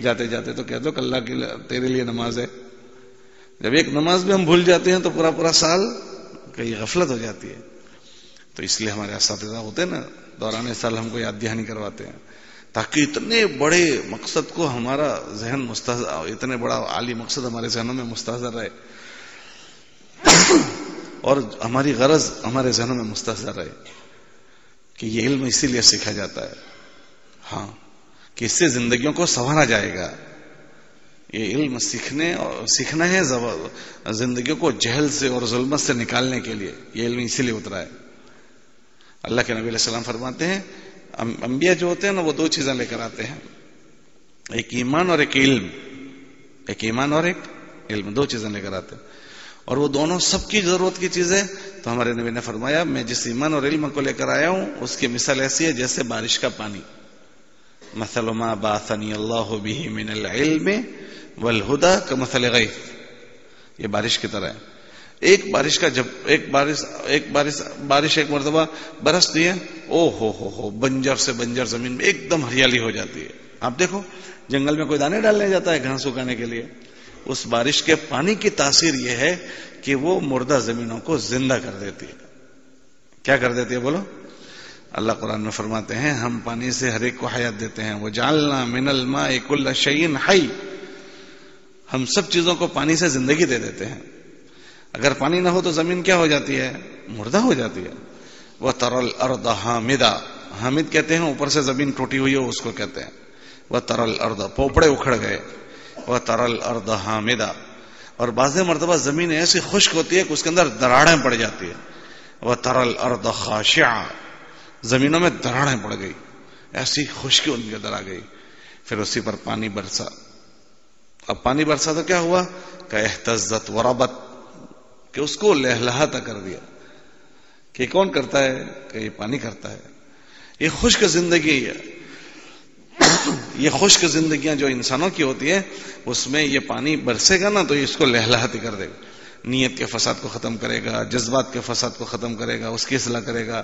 جاتے جاتے تو کہہ دو کہ اللہ کی تیرے لیے نماز ہے۔ جب ایک نماز میں ہم بھول جاتے ہیں تو پورا سال کئی غفلت ہو جاتی ہے۔ تو اس لیے ہمارے اساتذہ ہوتے ہیں نا دوران سال ہم کو یاد دہانی کرواتے ہیں تاکہ اتنے بڑے مقصد کو ہمارا ذہن مستحضر، اتنے بڑا عالی مقصد ہمارے ذہنوں میں مستحضر رہے اور ہماری غرض ہمارے ذہنوں میں مستحضر رہے کہ یہ علم اسی لیے سیکھا جاتا ہے، ہاں کہ اس سے زندگیوں کو سنوارا جائے گا، یہ علم سیکھنا ہے زندگیوں کو جہل سے اور ظلمت سے نکالنے کے لیے. یہ علم اسی لیے اترا ہے. اللہ کے نبی علیہ السلام فرماتے ہیں انبیاء جو ہوتے ہیں نا وہ دو چیزیں لے کر آتے ہیں, ایک ایمان اور ایک علم. ایک ایمان اور ایک علم, دو چیزیں لے کر آتے ہیں, اور وہ دونوں سب کی ضرورت کی چیزیں. تو ہمارے نبی نے فرمایا میں جس ایمان اور علم کو لے کر آیا ہوں اس کی مثال ایسی ہے جیسے بارش کا پانی. مثل ما بعثنی اللہ بہ من العلم والہدی کمثل غیث, یہ بارش کی طرح ہے. ایک بارش کا جب بارش ایک مرتبہ برستی ہے, او ہو بنجر سے بنجر زمین میں ایک دم ہریالی ہو جاتی ہے. آپ دیکھو جنگل میں کوئی دانے ڈالنے جاتا ہے گھاس اگانے کے لیے, اس بارش کے پانی کی تاثیر یہ ہے کہ وہ مردہ زمینوں کو زندہ کر دیتی ہے. کیا کر دیتی ہے بولو؟ اللہ قرآن میں فرماتے ہیں ہم پانی سے ہر ایک کو حیات دیتے ہیں. وَجَعَلْنَا مِنَ الْمَاءِ كُلَّ شَيْءٍ حَيٍّ, ہم سب چیزوں کو پانی سے زندگی دے دیتے ہیں. اگر پانی نہ ہو تو زمین کیا ہو جاتی ہے؟ مردہ ہو جاتی ہے. وَتَرَى الْأَرْضَ حَامِدًا, حامد کہتے ہیں اوپر سے زمین ٹوٹی ہوئی ہو اس کو کہتے ہیں. وَتَرَى الْأَرْضَ, پوپڑے اکھڑ گئے. وَتَرَى الْأَرْضَ حَامِدًا, اور بعض مرتبہ زمین ایسی خشک ہوتی ہے کہ اس کے اندر دراڑیں پڑ جاتی ہے. وَتَرَى الْأَرْضَ خَاشِعًا, زمینوں میں دراڑیں پڑ گئی, ایسی خشکی ان کے اندر آ گئی. پھر اسی پر پانی برسا. اب پانی برسا تو کیا ہوا کہ اہتزت وربت, کہ اس کو لہلہاتا کر دیا. کہ کون کرتا ہے؟ کہ یہ پانی کرتا ہے. یہ خشک زندگی ہے, یہ خشک زندگیاں جو انسانوں کی ہوتی ہے اس میں یہ پانی برسے گا نا تو اس کو لہلہاتی کر دے گا. نیت کے فساد کو ختم کرے گا, جذبات کے فساد کو ختم کرے گا, اس کی اصلاح کرے گا.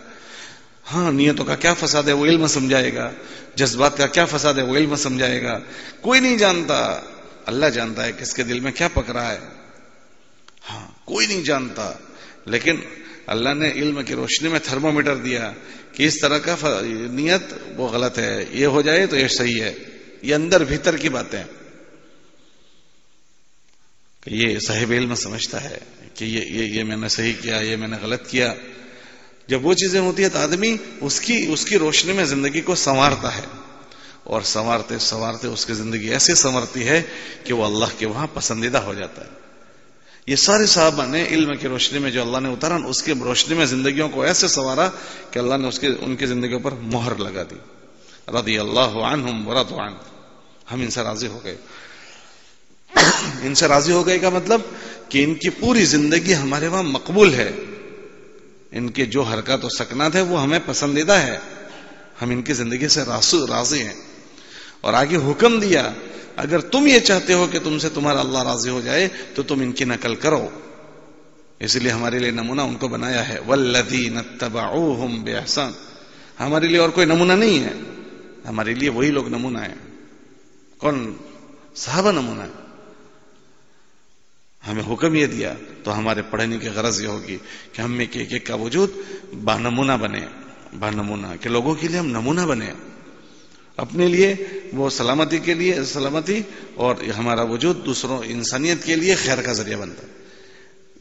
ہاں نیتوں کا کیا فساد ہے وہ علم سمجھائے گا, جذبات کا کیا فساد ہے وہ علم سمجھائے گا. کوئی نہیں جانتا, اللہ جانتا ہے کس کے دل میں کیا پک رہا ہے. ہاں کوئی نہیں جانتا, لیکن اللہ نے علم کی روشنی میں تھرمومیٹر دیا کہ اس طرح کا نیت وہ غلط ہے, یہ ہو جائے تو یہ صحیح ہے. یہ اندر بھیتر کی باتیں کہ یہ صاحب علم سمجھتا ہے کہ یہ میں نے صحیح کیا, یہ میں نے غلط کیا. جب وہ چیزیں ہوتی ہے تو آدمی اس کی روشنی میں زندگی کو سنوارتا ہے, اور سنوارتے سنوارتے اس کی زندگی ایسی سنورتی ہے کہ وہ اللہ کے وہاں پسندیدہ ہو جاتا ہے. یہ سارے صحابہ نے علم کی روشنی میں جو اللہ نے اتارا اس کی روشنی میں زندگیوں کو ایسے سنوارا کہ اللہ نے ان کی زندگیوں پر مہر لگا دی. رضی اللہ عنہم ورضوا عنہ, ہم ان سے راضی ہو گئے. ان سے راضی ہو گئے کا مطلب کہ ان کی پوری زندگی ہمارے وہاں مقبول ہے, ان کے جو حرکات و سکنات ہیں وہ ہمیں پسندیدہ ہے, ہم ان کی زندگی سے راضی ہیں. اور آگے حکم دیا اگر تم یہ چاہتے ہو کہ تم سے تمہارا اللہ راضی ہو جائے تو تم ان کی نقل کرو. اس لیے ہمارے لیے نمونہ ان کو بنایا ہے, والذین اتبعوہم بإحسان. ہمارے لیے اور کوئی نمونہ نہیں ہے, ہمارے لیے وہی لوگ نمونہ ہیں. کون؟ صحابہ نمونہ ہے. ہمیں حکم یہ دیا تو ہمارے پڑھنے کی غرض یہ ہوگی کہ ہم میں ایک کا وجود بانمونہ بنے, بانمونہ کہ لوگوں کے لیے ہم نمونہ بنے, اپنے لیے وہ سلامتی اور ہمارا وجود دوسروں انسانیت کے لیے خیر کا ذریعہ بنتا ہے.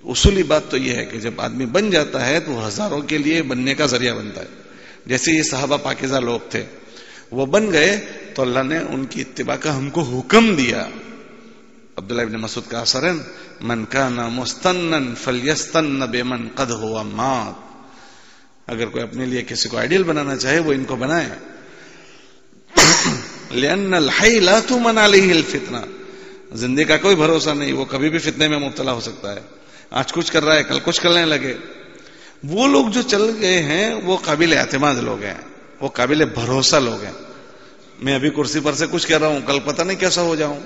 اصولی بات تو یہ ہے کہ جب آدمی بن جاتا ہے تو ہزاروں کے لیے بننے کا ذریعہ بنتا ہے. جیسے یہ صحابہ پاکیزہ لوگ تھے, وہ بن گئے تو اللہ نے ان کی اتباع کا ہم کو حکم دیا. عبداللہ ابن مسعود کا اثر ہے, من کان مستنن فلیستن بمن قد هو مات. اگر کوئی اپنے لیے کسی کو آئیڈیل بنانا چاہے وہ ان کو بنائے. لأن الحی لا تمن علیہ الفتنہ, زندگی کا کوئی بھروسہ نہیں, وہ کبھی بھی فتنے میں مبتلا ہو سکتا ہے. آج کچھ کر رہا ہے کل کچھ کرنے لگے. وہ لوگ جو چل گئے ہیں وہ قابل اعتماد لوگ ہیں, وہ قابل بھروسہ لوگ ہیں. میں ابھی کرسی پر سے کچھ کہہ رہا ہوں, کل پتہ نہیں کیسا ہو جاؤں.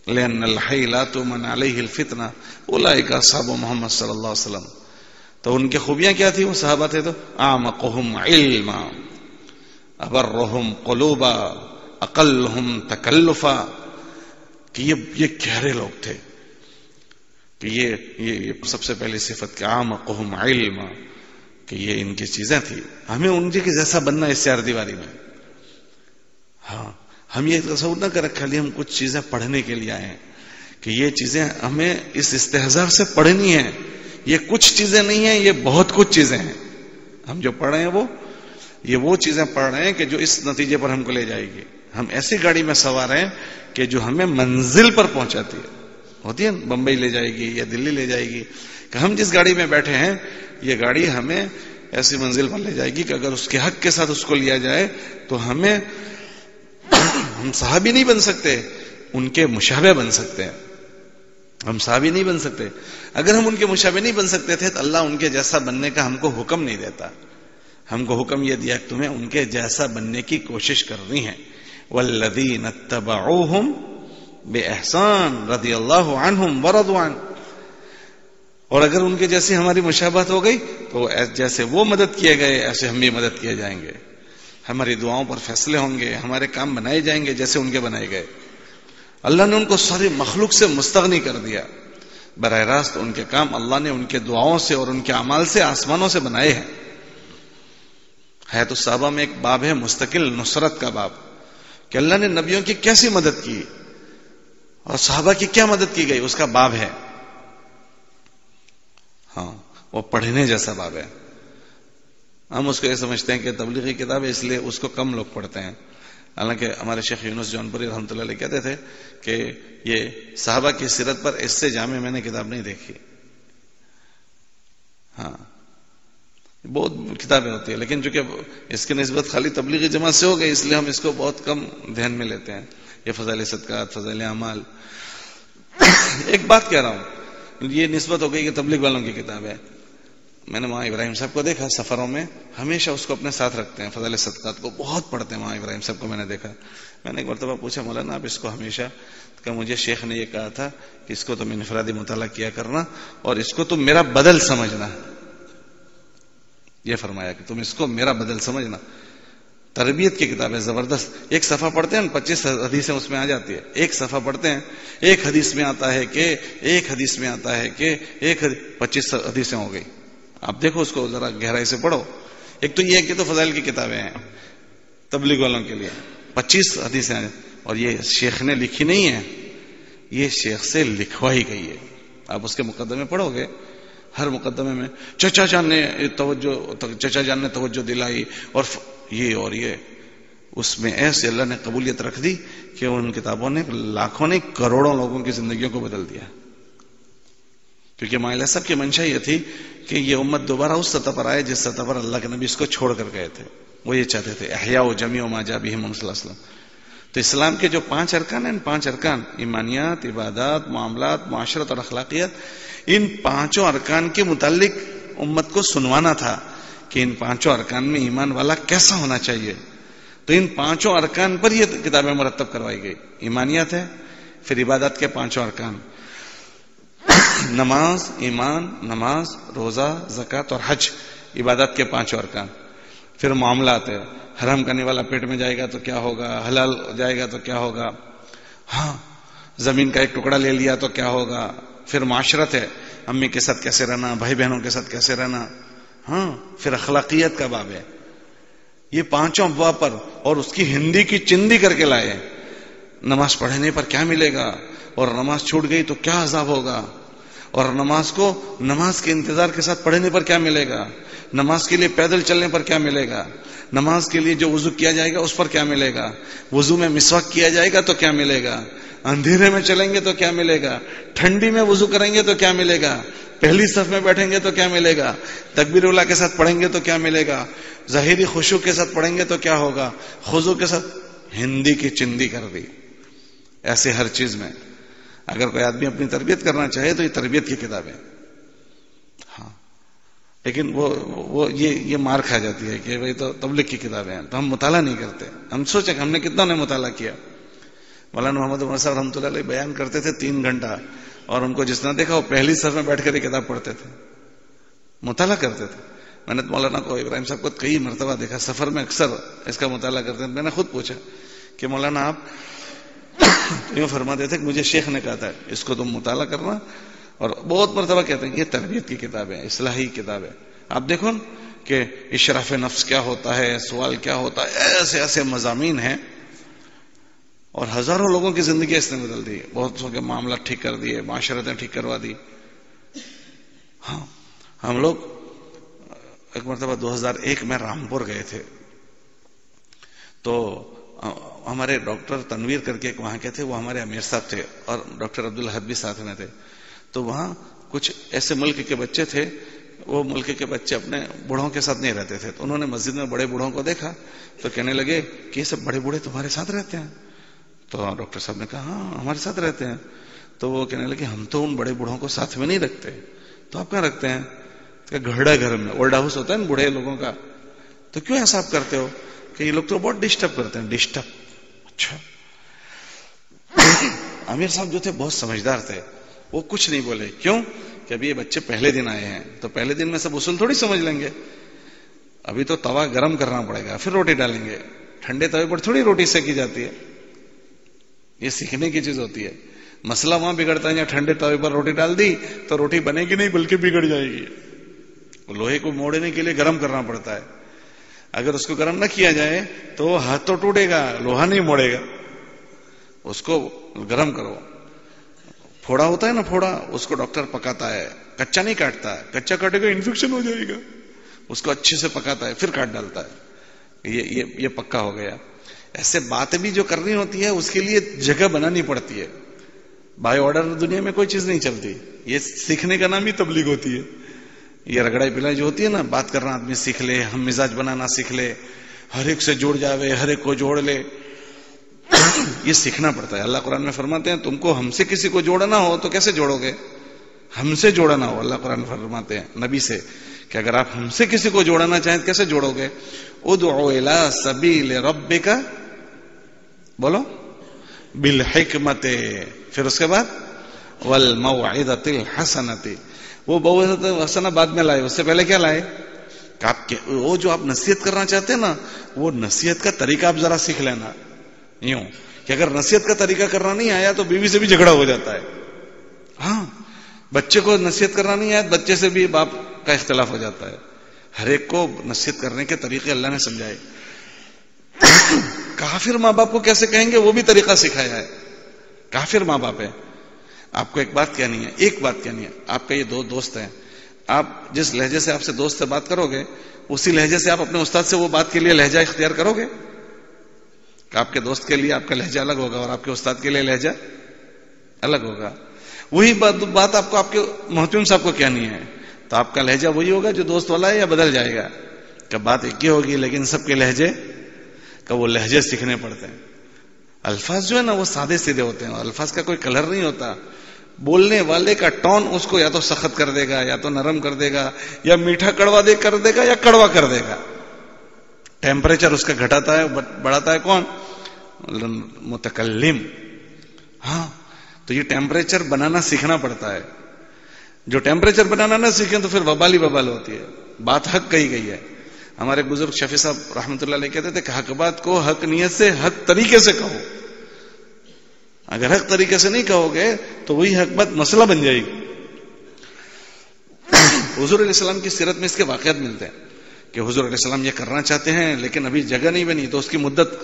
لأن الحی لا تمن علیہ الفتنہ اولئک اصحاب محمد صلی اللہ علیہ وسلم. تو ان کی خوبیاں کیا تھی؟ وہ صحابہ تھے تو اعمقہم علما, ابرہم قلوبا, اقلہم تکلفا, کہ یہ گہرے لوگ تھے. کہ یہ سب سے پہلی صفت کہ اعمقہم علما, کہ یہ ان کی چیزیں تھی. ہمیں ان کے جیسا بننا اس چار دیواری میں. ہاں ہم یہ تصور نہ کر رکھا, ہم کچھ چیزیں پڑھنے کے لیے آئے ہیں کہ یہ چیزیں ہمیں اس استحضار سے پڑھنی ہیں. یہ کچھ چیزیں نہیں ہیں, یہ بہت کچھ چیزیں ہیں. ہم جو پڑھ رہے ہیں وہ چیزیں پڑھ رہے ہیں کہ جو اس نتیجے پر ہم کو لے جائے گی. ہم ایسی گاڑی میں سوار ہیں کہ جو ہمیں منزل پر پہنچاتی ہے. ہوتی ہے بمبئی لے جائے گی یا دلی لے جائے گی. کہ ہم جس گاڑی میں بیٹھے ہیں یہ گاڑی ہمیں ایسی منزل پر لے جائے گی کہ اگر اس کے حق کے ساتھ اس کو لیا جائے تو ہم صحابی نہیں بن سکتے, ان کے مشابہ بن سکتے ہیں. ہم صحابی نہیں بن سکتے. اگر ہم ان کے مشابہ نہیں بن سکتے تھے تو اللہ ان کے جیسا بننے کا ہم کو حکم نہیں دیتا. ہم کو حکم یہ دیا کہ تمہیں ان کے جیسا بننے کی کوشش کرنی ہے. والذین اتبعوہم بإحسان رضی اللہ عنہم ورضوا عنہ. اور اگر ان کے جیسی ہماری مشابہت ہو گئی تو جیسے وہ مدد کیے گئے ایسے ہم بھی مدد کیے جائیں گے. ہماری دعاؤں پر فیصلے ہوں گے, ہمارے کام بنائے جائیں گے جیسے ان کے بنائے گئے. اللہ نے ان کو ساری مخلوق سے مستغنی کر دیا. براہ راست ان کے کام اللہ نے ان کے دعاؤں سے اور ان کے اعمال سے آسمانوں سے بنائے ہیں. حیات الصحابہ میں ایک باب ہے مستقل نصرت کا باب, کہ اللہ نے نبیوں کی کیسی مدد کی اور صحابہ کی کیا مدد کی گئی, اس کا باب ہے. ہاں, وہ پڑھنے جیسا باب ہے. ہم اس کو یہ سمجھتے ہیں کہ تبلیغی کتاب ہے اس لیے اس کو کم لوگ پڑھتے ہیں. حالانکہ ہمارے شیخ یونس جونپوری رحمۃ اللہ علیہ کہتے تھے کہ یہ صحابہ کی سیرت پر اس سے جامع میں نے کتاب نہیں دیکھی. ہاں, بہت کتابیں ہوتی ہیں لیکن چونکہ اس کی نسبت خالی تبلیغی جماعت سے ہو گئی اس لیے ہم اس کو بہت کم دھیان میں لیتے ہیں. یہ فضائل صدقات, فضائل اعمال. ایک بات کہہ رہا ہوں, یہ نسبت ہو گئی کہ تبلیغ والوں کی کتاب ہے. میں نے وہاں ابراہیم صاحب کو دیکھا سفروں میں ہمیشہ اس کو اپنے ساتھ رکھتے ہیں. فضائل صدقات کو بہت پڑھتے ہیں وہاں ابراہیم صاحب کو میں نے دیکھا. میں نے ایک مرتبہ پوچھا مولانا آپ اس کو ہمیشہ, کہ مجھے شیخ نے یہ کہا تھا کہ اس کو تم انفرادی مطالعہ کیا کرنا اور اس کو تم میرا بدل سمجھنا. یہ فرمایا کہ تم اس کو میرا بدل سمجھنا. تربیت کی کتاب ہے زبردست. ایک صفحہ پڑھتے ہیں 25 حدیثیں اس میں آ جاتی ہے. ایک صفحہ پڑھتے ہیں ایک حدیث میں آتا ہے کہ 25 حدیثیں ہو گئی. آپ دیکھو اس کو ذرا گہرائی سے پڑھو. ایک تو یہ ہے کہ تو فضائل کی کتابیں ہیں تبلیغ والوں کے لیے, 25 حدیثیں ہیں, اور یہ شیخ نے لکھی نہیں ہے, یہ شیخ سے لکھوائی گئی ہے. آپ اس کے مقدمے پڑھو گے, ہر مقدمے میں چچا جان نے توجہ دلائی اور یہ اس میں ایسے اللہ نے قبولیت رکھ دی کہ ان کتابوں نے لاکھوں نے کروڑوں لوگوں کی زندگیوں کو بدل دیا. کیونکہ مائلہ صاحب کی منشا یہ تھی کہ یہ امت دوبارہ اس سطح پر آئے جس سطح پر اللہ کے نبی اس کو چھوڑ کر گئے تھے. وہ یہ چاہتے تھے احیاء و جمیع ما جاء بہ محمد صلی اللہ علیہ وسلم. تو اسلام کے جو 5 ارکان ہیں, 5 ارکان ایمانیات, عبادات, معاملات, معاشرت اور اخلاقیات, ان 5 ارکان کے متعلق امت کو سنوانا تھا کہ ان 5 ارکان میں ایمان والا کیسا ہونا چاہیے. تو ان 5 ارکان پر یہ کتابیں مرتب کروائی گئی. ایمانیات ہے, پھر عبادات کے 5 ارکان, نماز, ایمان, نماز, روزہ, زکوٰۃ اور حج, عبادات کے 5 ارکان. پھر معاملات ہے, حرام کرنے والا پیٹ میں جائے گا تو کیا ہوگا, حلال جائے گا تو کیا ہوگا, ہاں زمین کا ایک ٹکڑا لے لیا تو کیا ہوگا. پھر معاشرت ہے, امی کے ساتھ کیسے رہنا, بھائی بہنوں کے ساتھ کیسے رہنا. ہاں, پھر اخلاقیات کا باب ہے. یہ 5 ابواب پر, اور اس کی ہندی کی چندی کر کے لائے. نماز پڑھنے پر کیا ملے گا, اور نماز چھوٹ گئی تو کیا عذاب ہوگا, اور نماز کو نماز کے انتظار کے ساتھ پڑھنے پر کیا ملے گا, نماز کے لیے پیدل چلنے پر کیا ملے گا, نماز کے لیے جو وضو کیا جائے گا اس پر کیا ملے گا, وضو میں مسواک کیا جائے گا تو کیا ملے گا, اندھیرے میں چلیں گے تو کیا ملے گا, ٹھنڈی میں وضو کریں گے تو کیا ملے گا, پہلی صف میں بیٹھیں گے تو کیا ملے گا, تکبیر اولیٰ کے ساتھ پڑھیں گے تو کیا ملے گا, ظاہری خشوع کے ساتھ پڑھیں گے تو کیا ہوگا, خضوع کے ساتھ. ہندی کی چندی کر دی. ایسے ہر چیز میں اگر کوئی آدمی اپنی تربیت کرنا چاہے تو یہ تربیت کی کتابیں. ہاں, لیکن وہ یہ مار کھا جاتی ہے کہ بھئی تو تبلیغ کی کتابیں ہیں تو ہم مطالعہ نہیں کرتے. ہم سوچیں کہ ہم نے کتنا نے مطالعہ کیا. مولانا محمد عمر صاحب رحمۃ اللہ علیہ بیان کرتے تھے 3 گھنٹہ, اور ان کو جس نے دیکھا وہ پہلی صف میں بیٹھ کر یہ کتاب پڑھتے تھے, مطالعہ کرتے تھے. میں نے مولانا کو, ابراہیم صاحب کو کئی مرتبہ دیکھا سفر میں اکثر اس کا مطالعہ کرتے تھے. میں نے خود پوچھا کہ مولانا آپ یوں فرماتے تھے کہ مجھے شیخ نے کہا تھا اس کو تم مطالعہ کرنا, اور بہت مرتبہ کہتے ہیں کہ یہ تربیت کی کتاب ہے, اصلاحی کتاب ہے. آپ دیکھو کہ اشراف نفس کیا ہوتا ہے, سوال کیا ہوتا ہے, ایسے ایسے مضامین ہیں, اور ہزاروں لوگوں کی زندگی اس نے بدل دی. بہت سو کے معاملات ٹھیک کر دیے, معاشرتیں ٹھیک کروا دی. ہاں, ہم لوگ ایک مرتبہ 2001 میں رامپور گئے تھے, تو ہمارے ڈاکٹر تنویر کر کے ایک وہاں کے تھے، وہ ہمارے امیر صاحب تھے، اور ڈاکٹر عبدالحد بھی ساتھ میں تھے. تو وہاں کچھ ایسے ملک کے بچے تھے، وہ ملک کے بچے اپنے بوڑھوں کے ساتھ نہیں رہتے تھے. تو انہوں نے مسجد میں بڑے بوڑھوں کو دیکھا تو کہنے لگے کہ یہ سب بڑے بوڑھے تمہارے ساتھ رہتے ہیں؟ تو ڈاکٹر صاحب نے کہا ہاں ہمارے ساتھ رہتے ہیں. تو وہ کہنے لگے ہم تو ان بڑے بوڑھوں کو ساتھ میں نہیں رکھتے، تو آپ کہاں رکھتے ہیں؟ گھڑا گھر میں، اولڈ ہاؤس ہوتا ہے نا بوڑھے لوگوں کا. تو کیوں ایسا آپ کرتے ہو؟ کہ یہ لوگ تو بہت ڈسٹرب کرتے ہیں. ڈسٹرب؟ اچھا. امیر صاحب جو تھے بہت سمجھدار تھے، وہ کچھ نہیں بولے. کیوں؟ کہ ابھی یہ بچے پہلے دن آئے ہیں تو پہلے دن میں سب اصول تھوڑی سمجھ لیں گے. ابھی تو توا گرم کرنا پڑے گا پھر روٹی ڈالیں گے. ٹھنڈے توے پر تھوڑی روٹی سیکی جاتی ہے، یہ سیکھنے کی چیز ہوتی ہے. مسئلہ وہاں بگڑتا ہے جہاں ٹھنڈے توے پر روٹی ڈال دی تو روٹی بنے گی نہیں بلکہ بگڑ جائے گی. لوہے کو موڑنے کے لیے گرم کرنا پڑتا ہے. اگر اس کو گرم نہ کیا جائے تو ہاتھ تو ٹوٹے گا، لوہا نہیں موڑے گا. اس کو گرم کرو. پھوڑا ہوتا ہے نا، پھوڑا اس کو ڈاکٹر پکاتا ہے، کچا نہیں کاٹتا ہے. کچا کاٹے گا انفیکشن ہو جائے گا. اس کو اچھے سے پکاتا ہے پھر کاٹ ڈالتا ہے. یہ پکا ہو گیا. ایسے باتیں بھی جو کرنی ہوتی ہے اس کے لیے جگہ بنانی پڑتی ہے. بائی آرڈر دنیا میں کوئی چیز نہیں چلتی. یہ سیکھنے کا نام ہی تبلیغ ہوتی ہے. یہ رگڑائی پلائی جو ہوتی ہے نا، بات کرنا آدمی سیکھ لے، ہم مزاج بنانا سیکھ لے، ہر ایک سے جوڑ جاوے، ہر ایک کو جوڑ لے، یہ سیکھنا پڑتا ہے. اللہ قرآن میں فرماتے ہیں تم کو ہم سے کسی کو جوڑنا ہو تو کیسے جوڑو گے؟ ہم سے جوڑنا ہو. اللہ قرآن فرماتے ہیں نبی سے کہ اگر آپ ہم سے کسی کو جوڑنا چاہیں تو کیسے جوڑو گے؟ ادعو الی سبیل ربک، بولو، بالحکمت، پھر اس کے بعد والموعظۃ الحسنۃ. وہ موعظۃ حسنہ بعد میں لائے، اس سے پہلے کیا لائے؟ کہ آپ وہ جو آپ نصیحت کرنا چاہتے ہیں نا، وہ نصیحت کا طریقہ آپ ذرا سیکھ لینا. یوں کہ اگر نصیحت کا طریقہ کرنا نہیں آیا تو بیوی سے بھی جھگڑا ہو جاتا ہے. ہاں، بچے کو نصیحت کرنا نہیں آیا، بچے سے بھی باپ کا اختلاف ہو جاتا ہے. ہر ایک کو نصیحت کرنے کے طریقے اللہ نے سمجھائے. کافر ماں باپ کو کیسے کہیں گے وہ بھی طریقہ سکھایا ہے. کافر ماں باپ ہے. آپ کو ایک بات کہنی ہے. آپ کا یہ دو دوست ہیں، آپ جس لہجے سے آپ سے دوست سے بات کرو گے اسی لہجے سے آپ اپنے استاد سے وہ بات کے لیے لہجہ اختیار کرو گے. کہ آپ کے دوست کے لیے آپ کا لہجہ الگ ہوگا اور آپ کے استاد کے لیے لہجہ الگ ہوگا. وہی بات آپ کو آپ کے محتم صاحب کو کہنی ہے تو آپ کا لہجہ وہی ہوگا جو دوست والا ہے یا بدل جائے گا؟ کہ بات ایک ہی ہوگی لیکن سب کے لہجے کا وہ لہجے سیکھنے پڑتے ہیں. الفاظ جو ہے نا وہ سادے سیدھے ہوتے ہیں، الفاظ کا کوئی کلر نہیں ہوتا. بولنے والے کا ٹون اس کو یا تو سخت کر دے گا یا تو نرم کر دے گا، یا میٹھا کڑوا کر دے گا یا کڑوا کر دے گا. ٹیمپریچر اس کا گھٹاتا ہے بڑھاتا ہے کون؟ متکلم. ہاں، تو یہ ٹیمپریچر بنانا سیکھنا پڑتا ہے. جو ٹیمپریچر بنانا نہ سیکھیں تو پھر وبال ہی وبال ہوتی ہے. بات حق کہی گئی ہے. ہمارے بزرگ شفیع صاحب رحمۃ اللہ علیہ کہتے تھے کہ حق بات کو حق نیت سے حق طریقے سے کہو. اگر حق طریقے سے نہیں کہو گے تو وہی حق بات مسئلہ بن جائے گی. حضور علیہ السلام کی سیرت میں اس کے واقعات ملتے ہیں کہ حضور علیہ السلام یہ کرنا چاہتے ہیں لیکن ابھی جگہ نہیں بنی تو اس کی مدت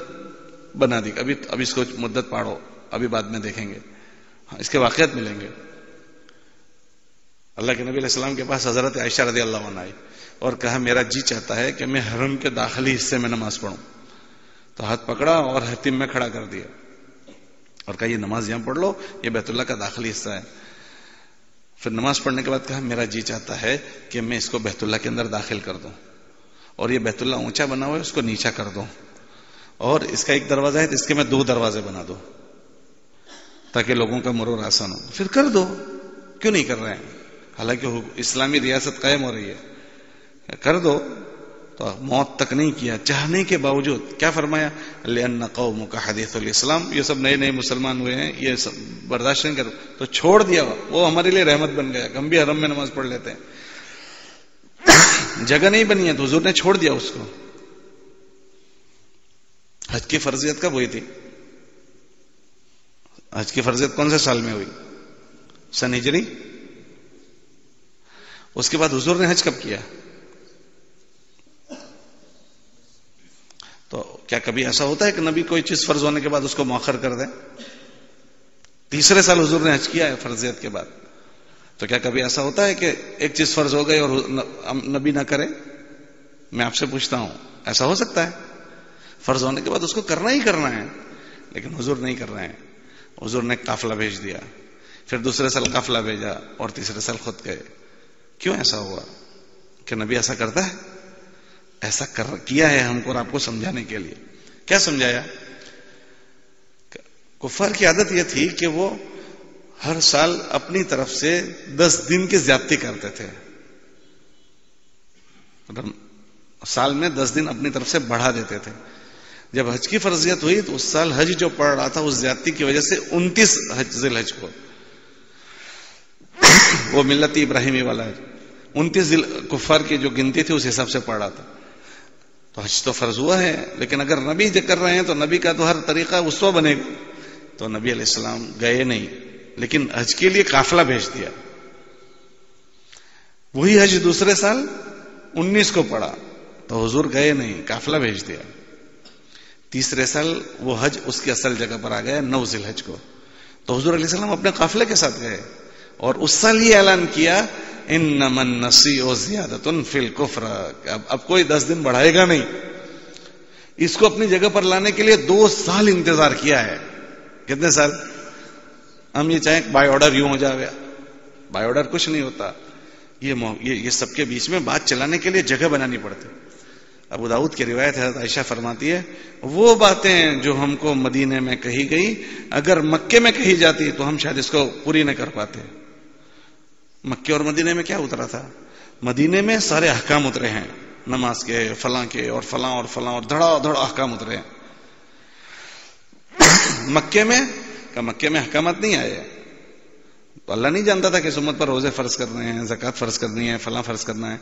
بنا دی. ابھی اس کو مدت پاڑو، ابھی بعد میں دیکھیں گے. اس کے واقعات ملیں گے. اللہ کے نبی علیہ السلام کے پاس حضرت عائشہ رضی اللہ عنہا آئی اور کہا میرا جی چاہتا ہے کہ میں حرم کے داخلی حصے میں نماز پڑھوں. تو ہاتھ پکڑا اور حتیم میں کھڑا کر دیا اور کہا یہ نماز یہاں پڑھ لو، یہ بیت اللہ کا داخلی حصہ ہے. پھر نماز پڑھنے کے بعد کہا میرا جی چاہتا ہے کہ میں اس کو بیت اللہ کے اندر داخل کر دوں، اور یہ بیت اللہ اونچا بنا ہوا ہے اس کو نیچا کر دوں، اور اس کا ایک دروازہ ہے تو اس کے میں 2 دروازے بنا دو تاکہ لوگوں کا مرور آسان ہو. پھر کر دو، کیوں نہیں کر رہے ہیں؟ حالانکہ اسلامی ریاست قائم ہو رہی ہے. کر دو. تو موت تک نہیں کیا، چاہنے کے باوجود. کیا فرمایا؟ لِأَنَّ قَوْمُكَ حَدِيثُ الْإِسْلَامِ. یہ سب نئے نئے مسلمان ہوئے ہیں، یہ سب برداشت نہیں کر، تو چھوڑ دیا. وہ ہمارے لیے رحمت بن گیا. ہم بھی حرم میں نماز پڑھ لیتے ہیں. جگہ نہیں بنی ہے تو حضور نے چھوڑ دیا اس کو. حج کی فرضیت کب ہوئی تھی؟ حج کی فرضیت کون سے سال میں ہوئی؟ سن ہجری. اس کے بعد حضور نے حج کب کیا؟ تو کیا کبھی ایسا ہوتا ہے کہ نبی کوئی چیز فرض ہونے کے بعد اس کو مؤخر کر دیں؟ 3 سال حضور نے حج کیا ہے فرضیت کے بعد. تو کیا کبھی ایسا ہوتا ہے کہ ایک چیز فرض ہو گئی اور نبی نہ کرے؟ میں آپ سے پوچھتا ہوں، ایسا ہو سکتا ہے؟ فرض ہونے کے بعد اس کو کرنا ہی کرنا ہے، لیکن حضور نہیں کر رہے ہیں. حضور نے قافلہ بھیج دیا، پھر دوسرے سال قافلہ بھیجا اور تیسرے سال خود گئے. کیوں ایسا ہوا؟ کہ نبی ایسا کرتا ہے؟ ایسا کیا ہے ہم کو اور آپ کو سمجھانے کے لیے. کیا سمجھایا؟ کفار کی عادت یہ تھی کہ وہ ہر سال اپنی طرف سے 10 دن کی زیادتی کرتے تھے. سال میں 10 دن اپنی طرف سے بڑھا دیتے تھے. جب حج کی فرضیت ہوئی تو اس سال حج جو پڑ رہا تھا اس زیادتی کی وجہ سے 29 ذی الحج کو، وہ ملت ابراہیمی والا ہے، 29 کفار کی جو گنتی تھی اس حساب سے پڑ رہا تھا. تو حج تو فرض ہوا ہے، لیکن اگر نبی کر رہے ہیں تو نبی کا تو ہر طریقہ اسوہ بنے گا. تو نبی علیہ السلام گئے نہیں، لیکن حج کے لیے قافلہ بھیج دیا. وہی حج دوسرے سال 19 کو پڑا تو حضور گئے نہیں، قافلہ بھیج دیا. تیسرے سال وہ حج اس کی اصل جگہ پر آ گیا 9 ذی الحج کو، تو حضور علیہ السلام اپنے قافلے کے ساتھ گئے اور اس سال یہ اعلان کیا انما النسیء زیادۃ فی الکفر، اب کوئی 10 دن بڑھائے گا نہیں. اس کو اپنی جگہ پر لانے کے لیے 2 سال انتظار کیا ہے. کتنے سال؟ ہم یہ چاہیں بائی آرڈر یوں ہو جائے، بائی آرڈر کچھ نہیں ہوتا. یہ سب کے بیچ میں بات چلانے کے لیے جگہ بنانی پڑتی. ابو داؤد کی روایت ہے، عائشہ فرماتی ہے وہ باتیں جو ہم کو مدینے میں کہی گئی اگر مکے میں کہی جاتی تو ہم شاید اس کو پوری نہ کر پاتے. مکے اور مدینے میں کیا اترا تھا؟ مدینے میں سارے احکام اترے ہیں، نماز کے، فلاں کے، اور فلاں اور فلاں، اور دھڑا دھڑ احکام اترے ہیں. مکے میں احکامات نہیں آئے. تو اللہ نہیں جانتا تھا کہ اس امت پر روزے فرض کرنے ہیں، زکوٰۃ فرض کرنی ہے، فلاں فرض کرنا ہے.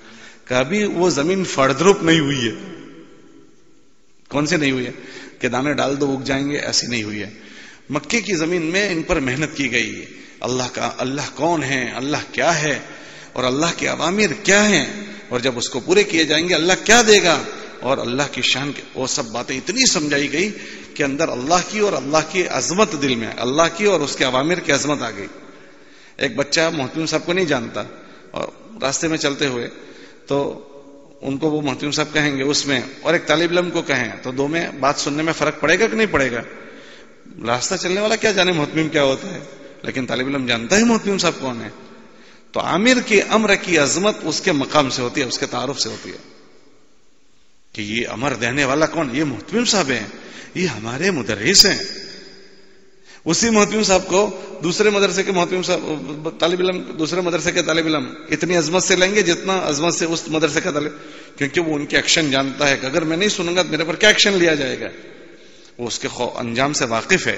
کبھی وہ زمین فڑدروپ نہیں ہوئی ہے. کون سی نہیں ہوئی ہے؟ کہ دانے ڈال دو اگ جائیں گے، ایسی نہیں ہوئی ہے. مکے کی زمین میں ان پر محنت کی گئی. اللہ کون ہے، اللہ کیا ہے، اور اللہ کے اوامر کیا ہیں، اور جب اس کو پورے کیے جائیں گے اللہ کیا دے گا، اور اللہ کی شان وہ سب باتیں اتنی سمجھائی گئی کہ اندر اللہ کی اور اللہ کی عظمت دل میں، اللہ کی اور اس کے اوامر کی عظمت آ گئی. ایک بچہ محتمم صاحب کو نہیں جانتا اور راستے میں چلتے ہوئے تو ان کو وہ محتمم صاحب کہیں گے اس میں، اور ایک طالب علم کو کہیں تو دو میں بات سننے میں فرق پڑے گا کہ نہیں پڑے گا؟ راستہ چلنے والا کیا جانے محتمم کیا ہوتا ہے، لیکن طالب علم جانتا ہے محتمم صاحب کون ہے. تو عامر کی امر کی عظمت اس کے مقام سے ہوتی ہے، اس کے تعارف سے ہوتی ہے کہ یہ امر دینے والا کون؟ یہ محتمم صاحب ہیں، یہ ہمارے مدرس ہیں. اسی محتمم صاحب کو دوسرے مدرسے کے محتمم صاحب طالب علم، دوسرے مدرسے کے طالب علم اتنی عظمت سے لیں گے جتنا عظمت سے اس مدرسے کا طالب، کیونکہ وہ ان کے ایکشن جانتا ہے کہ اگر میں نہیں سنوں گا تو میرے پر کیا ایکشن لیا جائے گا. وہ اس کے انجام سے واقف ہے،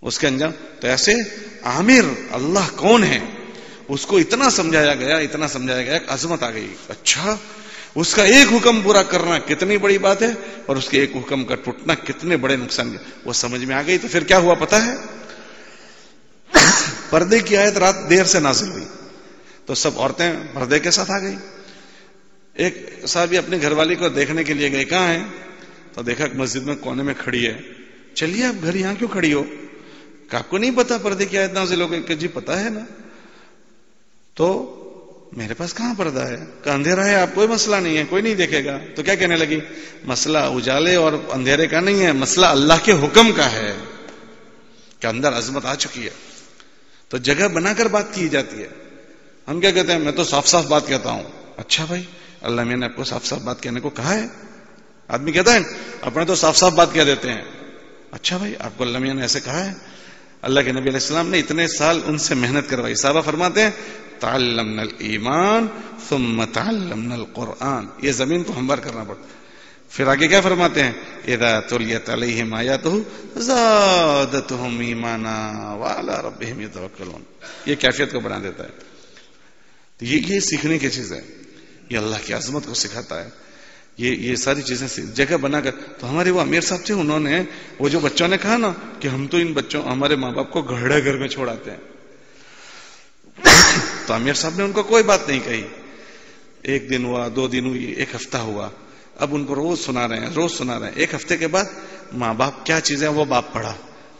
اس کے انجام. تو ایسے عامر اللہ کون ہے اس کو اتنا سمجھایا گیا کہ عظمت آ گئی. اچھا، اس کا ایک حکم پورا کرنا کتنی بڑی بات ہے، اور اس کے ایک حکم کا ٹوٹنا کتنے بڑے نقصان. وہ سمجھ میں آ گئی. تو پھر کیا ہوا پتا ہے؟ پردے کی آیت رات دیر سے نازل ہوئی تو سب عورتیں پردے کے ساتھ آ گئی. ایک صاحب اپنی گھر والی کو دیکھنے کے لیے گئے، کہاں ہے؟ تو دیکھا مسجد میں کونے میں کھڑی ہے. چلیے آپ گھر یہاں کیوں کھڑی ہو؟ کہ آپ کو نہیں پتا پردے کی آیت نازل ہو گئی؟ کہ جی پتا ہے نا. تو میرے پاس کہاں پردہ ہے؟ کہ اندھیرا ہے، آپ کوئی مسئلہ نہیں ہے، کوئی نہیں دیکھے گا. تو کیا کہنے لگی؟ مسئلہ اجالے اور اندھیرے کا نہیں ہے، مسئلہ اللہ کے حکم کا ہے کہ اندر عظمت آ چکی ہے. تو جگہ بنا کر بات کی جاتی ہے. ہم کیا کہتے ہیں؟ میں تو صاف صاف بات کہتا ہوں. اچھا بھائی، اللہ میں نے آپ کو صاف صاف بات کہنے کو کہا ہے. آدمی کہتا ہے اپنے تو صاف صاف بات کہہ دیتے ہیں. اچھا بھائی، آپ کو اللہ نے ایسے کہا ہے؟ اللہ کے نبی علیہ السلام نے اتنے سال ان سے محنت کروائی. صحابہ فرماتے ہیں تعلمنا الایمان ثم تعلمنا القرآن. یہ زمین کو ہموار کرنا پڑتا. پھر آگے کیا فرماتے ہیں؟ اذا تلیت علیہم آیاتہ زادتہم ایمانا وعلی ربہم یتوکلون. یہ کیفیت کو بنا دیتا ہے. یہ سیکھنے کی چیز ہے، یہ اللہ کی عظمت کو سکھاتا ہے. یہ ساری چیزیں جگہ بنا کر. تو ہمارے وہ امیر صاحب تھے، انہوں نے وہ جو بچوں نے کہا نا کہ ہم تو ان بچوں ہمارے ماں باپ کو گھڑے گھر میں چھوڑاتے ہیں، تو امیر صاحب نے ان کو کوئی بات نہیں کہی. 1 دن ہوا، 2 دن ہوئی، 1 ہفتہ ہوا. اب ان کو روز سنا رہے ہیں. 1 ہفتے کے بعد ماں باپ کیا چیزیں وہ باپ پڑھا،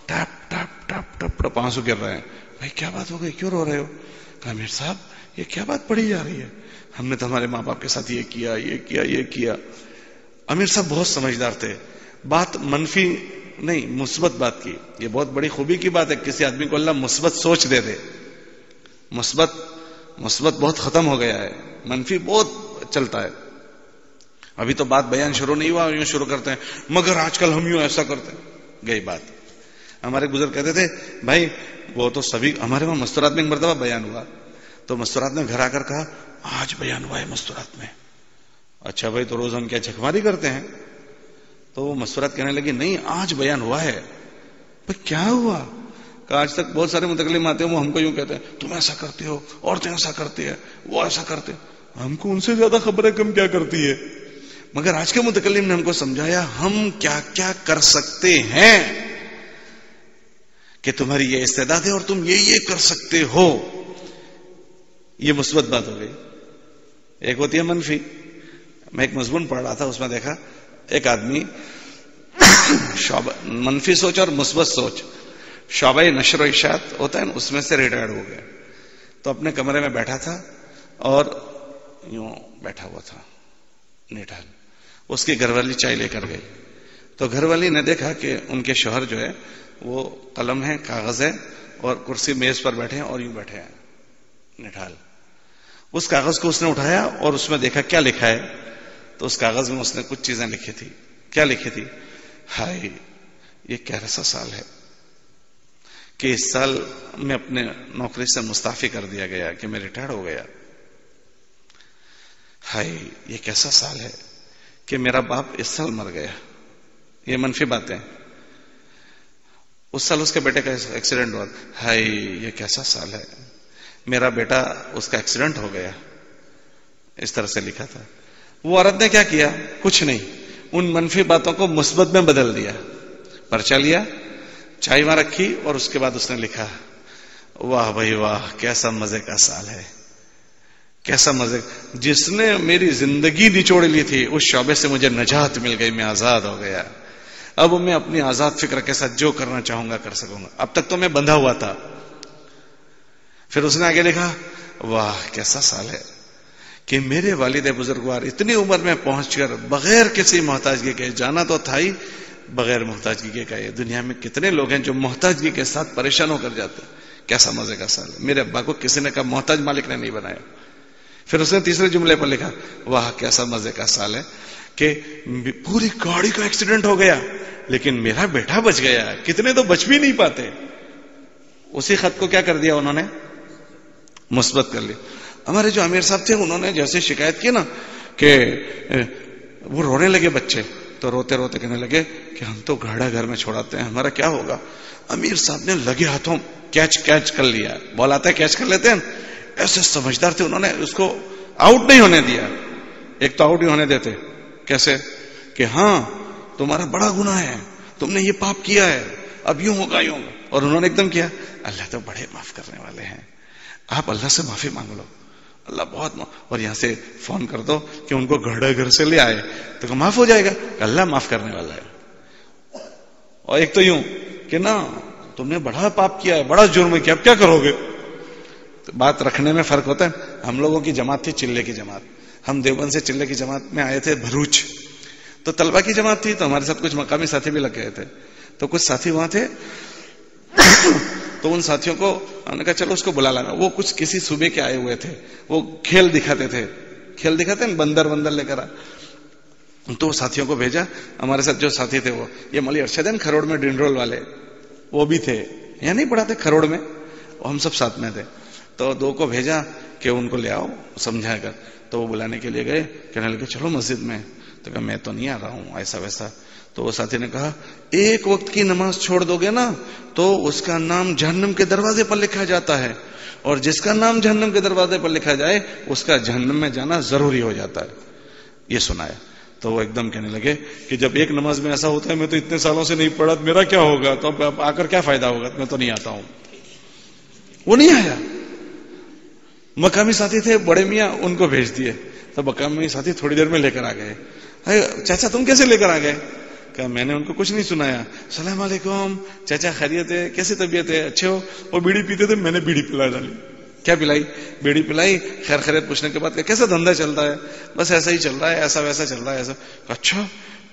ٹپ ٹپ ٹپ ٹپ ٹپ آنسو گر رہے ہیں. بھائی کیا بات ہو گئی، کیوں رو رہے ہو؟ کہ امیر صاحب یہ کیا بات پڑھی جا رہی ہے؟ ہم نے تو ہمارے ماں باپ کے ساتھ یہ کیا. امیر صاحب بہت سمجھدار تھے، بات منفی نہیں مثبت بات کی. یہ بہت بڑی خوبی کی بات ہے، کسی آدمی کو اللہ مثبت سوچ دے دے. مثبت بہت ختم ہو گیا ہے، منفی بہت چلتا ہے. ابھی تو بات بیان شروع نہیں ہوا، یوں شروع کرتے ہیں مگر آج کل ہم یوں ایسا کرتے ہیں. گئی بات. ہمارے بزرگ کہتے تھے بھائی وہ تو سبھی، ہمارے وہاں مستورات میں ایک مرتبہ بیان ہوا تو مستورات میں گھر آ کر کہا آج بیان ہوا ہے مستورات میں. اچھا بھائی تو روز ہم کیا جھکماری کرتے ہیں؟ تو وہ مستورات کہنے لگی نہیں آج بیان ہوا ہے. بھائی کیا ہوا؟ کہ آج تک بہت سارے متکلم آتے ہیں وہ ہم کو یوں کہتے ہیں تم ایسا کرتے ہو، عورتیں ایسا کرتی ہے، وہ ایسا کرتے. ہم کو ان سے زیادہ خبر ہے کم کیا کرتی ہے. مگر آج کے متکلم نے ہم کو سمجھایا ہم کیا کیا کر سکتے ہیں، کہ تمہاری یہ استعداد ہے اور تم یہ کر سکتے ہو. یہ مثبت بات ہو گئی. ایک ہوتی ہے منفی. میں ایک مضمون پڑھ رہا تھا، اس میں دیکھا ایک آدمی منفی سوچ اور مثبت سوچ، شعبہ نشر و اشاعت ہوتا ہے نا، اس میں سے ریٹائرڈ ہو گیا. تو اپنے کمرے میں بیٹھا تھا اور یوں بیٹھا ہوا تھا نیٹال. اس کی گھر والی چائے لے کر گئی تو گھر والی نے دیکھا کہ ان کے شوہر جو ہے وہ قلم ہے، کاغذ ہے اور کرسی میز پر بیٹھے ہیں اور یوں بیٹھے ہیں نٹھال. اس کاغذ کو اس نے اٹھایا اور اس میں دیکھا کیا لکھا ہے. تو اس کاغذ میں اس نے کچھ چیزیں لکھی تھی. کیا لکھی تھی؟ ہائے یہ کیسا سال ہے کہ اس سال میں اپنے نوکری سے مستعفی کر دیا گیا، کہ میں ریٹائر ہو گیا. ہائے یہ کیسا سال ہے کہ میرا باپ اس سال مر گیا. یہ منفی باتیں. اس سال اس کے بیٹے کا ایکسیڈنٹ ہوا. ہائے یہ کیسا سال ہے، میرا بیٹا اس کا ایکسیڈنٹ ہو گیا. اس طرح سے لکھا تھا. وہ عورت نے کیا کیا؟ کچھ نہیں، ان منفی باتوں کو مثبت میں بدل دیا. پرچہ لیا، چائے وہاں رکھی اور اس کے بعد اس نے لکھا واہ بھائی واہ کیسا مزے کا سال ہے، کیسا مزے. جس نے میری زندگی نچوڑ لی تھی اس شعبے سے مجھے نجات مل گئی، میں آزاد ہو گیا. اب میں اپنی آزاد فکر کے ساتھ جو کرنا چاہوں گا کر سکوں گا. اب تک تو میں بندھا ہوا تھا. پھر اس نے آگے لکھا واہ کیسا سال ہے کہ میرے والد بزرگوار اتنی عمر میں پہنچ کر بغیر کسی محتاجگی کے، جانا تو تھا ہی بغیر محتاجگی کے. یہ دنیا میں کتنے لوگ ہیں جو محتاجگی کے ساتھ پریشان ہو کر جاتے ہیں. کیسا مزے کا سال ہے. میرے ابا کو کسی نے کہا محتاج مالک نے نہیں بنایا. پھر اس نے تیسرے جملے پر لکھا واہ کیسا مزے کا سال ہے کہ پوری گاڑی کا ایکسیڈنٹ ہو گیا لیکن میرا بیٹا بچ گیا. کتنے تو بچ بھی نہیں پاتے. اسی خط کو کیا کر دیا انہوں نے؟ مثبت کر لیا. ہمارے جو امیر صاحب تھے انہوں نے جیسے شکایت کی نا کہ وہ رونے لگے بچے، تو روتے روتے کہنے لگے کہ ہم تو گھاڑا گھر میں چھوڑاتے ہیں، ہمارا کیا ہوگا. امیر صاحب نے لگے ہاتھوں کیچ کر لیا. بال آتا ہے کیچ کر لیتے ہیں. ایسے سمجھدار تھے، انہوں نے اس کو آؤٹ نہیں ہونے دیا. ایک تو آؤٹ نہیں ہونے دیتے. کیسے؟ کہ ہاں تمہارا بڑا گناہ ہے، تم نے یہ پاپ کیا ہے، اب یوں ہوگا یوں ہوگا. اور انہوں نے ایک دم کیا اللہ تو بڑے معاف کرنے والے ہیں، آپ اللہ سے معافی مانگ لو، اللہ بہت اور یہاں سے فون کر دو کہ ان کو گھڑا گھر سے لے آئے تو معاف ہو جائے گا، اللہ معاف کرنے والا ہے. اور ایک تو یوں کہ نا تم نے بڑا پاپ کیا ہے، بڑا جرم کیا، اب کیا کرو گے. بات رکھنے میں فرق ہوتا ہے. ہم لوگوں کی جماعت تھی چلے کی جماعت. ہم دیوبند سے چلے کی جماعت میں آئے تھے بھروچ. تو طلبہ کی جماعت تھی تو ہمارے ساتھ کچھ مقامی ساتھی بھی لگ گئے تھے. تو کچھ ساتھی وہاں تھے تو ان ساتھیوں کو ہم نے کہا چلو اس کو بلا لانا. وہ کچھ کسی صوبے کے آئے ہوئے تھے، وہ کھیل دکھاتے تھے بندر لے کر. تو ساتھیوں کو بھیجا. ہمارے ساتھ جو ساتھی تھے وہ یہ ملی ارشد ہیں کھروڑ میں ڈنڈرول والے، وہ بھی تھے. یہاں نہیں پڑھاتے کھروڑ میں، ہم سب ساتھ میں تھے. تو دو کو بھیجا کہ ان کو لے آؤ سمجھا کر. تو وہ بلانے کے لیے گئے، کہنے لگے چلو مسجد میں. تو کہا میں تو نہیں آ رہا ہوں ایسا ویسا. تو وہ ساتھی نے کہا ایک وقت کی نماز چھوڑ دو گے نا تو اس کا نام جہنم کے دروازے پر لکھا جاتا ہے، اور جس کا نام جہنم کے دروازے پر لکھا جائے اس کا جہنم میں جانا ضروری ہو جاتا ہے. یہ سنایا. تو وہ ایک دم کہنے لگے کہ جب ایک نماز میں ایسا ہوتا ہے میں تو اتنے سالوں سے نہیں پڑھا، میرا کیا ہوگا، تو اب آ کر کیا فائدہ ہوگا، میں تو نہیں آتا ہوں. وہ نہیں آیا. مقامی ساتھی تھے بڑے میاں، ان کو بھیج دیے. تو مقامی ساتھی تھوڑی دیر میں لے کر آ گئے. چاچا تم کیسے لے کر آ گئے؟ کہ میں نے ان کو کچھ نہیں سنایا. السلام علیکم چاچا، خیریت ہے، کیسی طبیعت ہے، اچھے ہو؟ وہ بیڑی پیتے تھے، میں نے بیڑی پلا ڈالی. کیا پلائی؟ بیڑی پلائی. خیر خیریت پوچھنے کے بعد کہ کیسا دھندا چلتا ہے؟ بس ایسا ہی چل رہا ہے, ایسا ویسا چل رہا ہے. ایسا. اچھا,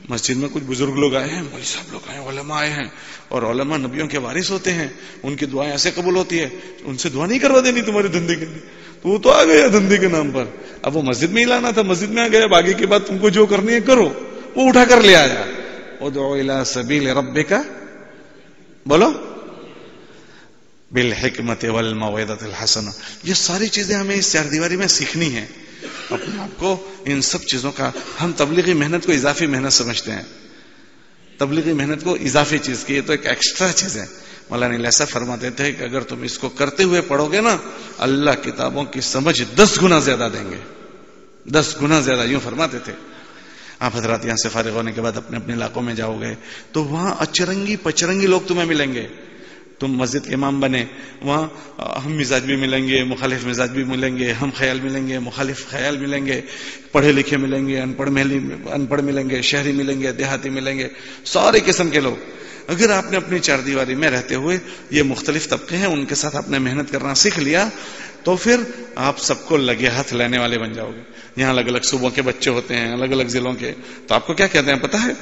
مسجد میں کچھ بزرگ لوگ آئے ہیں, مولوی صاحب لوگ آئے ہیں, علماء آئے ہیں, اور علماء نبیوں کے وارث ہوتے ہیں, ان کی دعائیں ایسے قبول ہوتی ہے, ان سے دعا نہیں کروا دینی تمہارے دھندے کے لیے؟ تو وہ تو آ گیا دھندے کے نام پر. اب وہ مسجد میں ہی لانا تھا, مسجد میں آ گیا, باقی کے بعد تم کو جو کرنی ہے کرو. وہ اٹھا کر لے آیا. ادعو الی سبیل ربک, بولو, بالحکمت والموعظۃ الحسنہ. یہ ساری چیزیں ہمیں اس چار دیواری میں سیکھنی ہے. اپنے آپ کو ان سب چیزوں کا, ہم تبلیغی محنت کو اضافی محنت سمجھتے ہیں, تبلیغی محنت کو اضافی چیز کی, یہ تو ایک ایکسٹرا چیز ہے. مولانا ایسا فرماتے تھے کہ اگر تم اس کو کرتے ہوئے پڑھو گے نا, اللہ کتابوں کی سمجھ 10 گنا زیادہ دیں گے, 10 گنا زیادہ. یوں فرماتے تھے. آپ حضرات یہاں سے فارغ ہونے کے بعد اپنے اپنے علاقوں میں جاؤ گے تو وہاں اچرنگی پچرنگی لوگ تمہیں ملیں گے. تم مسجد کے امام بنے, وہاں ہم مزاج بھی ملیں گے, مخالف مزاج بھی ملیں گے, ہم خیال ملیں گے, مخالف خیال ملیں گے, پڑھے لکھے ملیں گے, ان پڑھ ملیں گے, شہری ملیں گے, دیہاتی ملیں گے, سارے قسم کے لوگ. اگر آپ نے اپنی چار دیواری میں رہتے ہوئے یہ مختلف طبقے ہیں ان کے ساتھ آپ نے محنت کرنا سیکھ لیا تو پھر آپ سب کو لگے ہاتھ لینے والے بن جاؤ گے. یہاں الگ الگ صوبوں کے بچے ہوتے ہیں, الگ الگ ضلعوں کے, تو آپ کو کیا کہتے ہیں پتہ ہے؟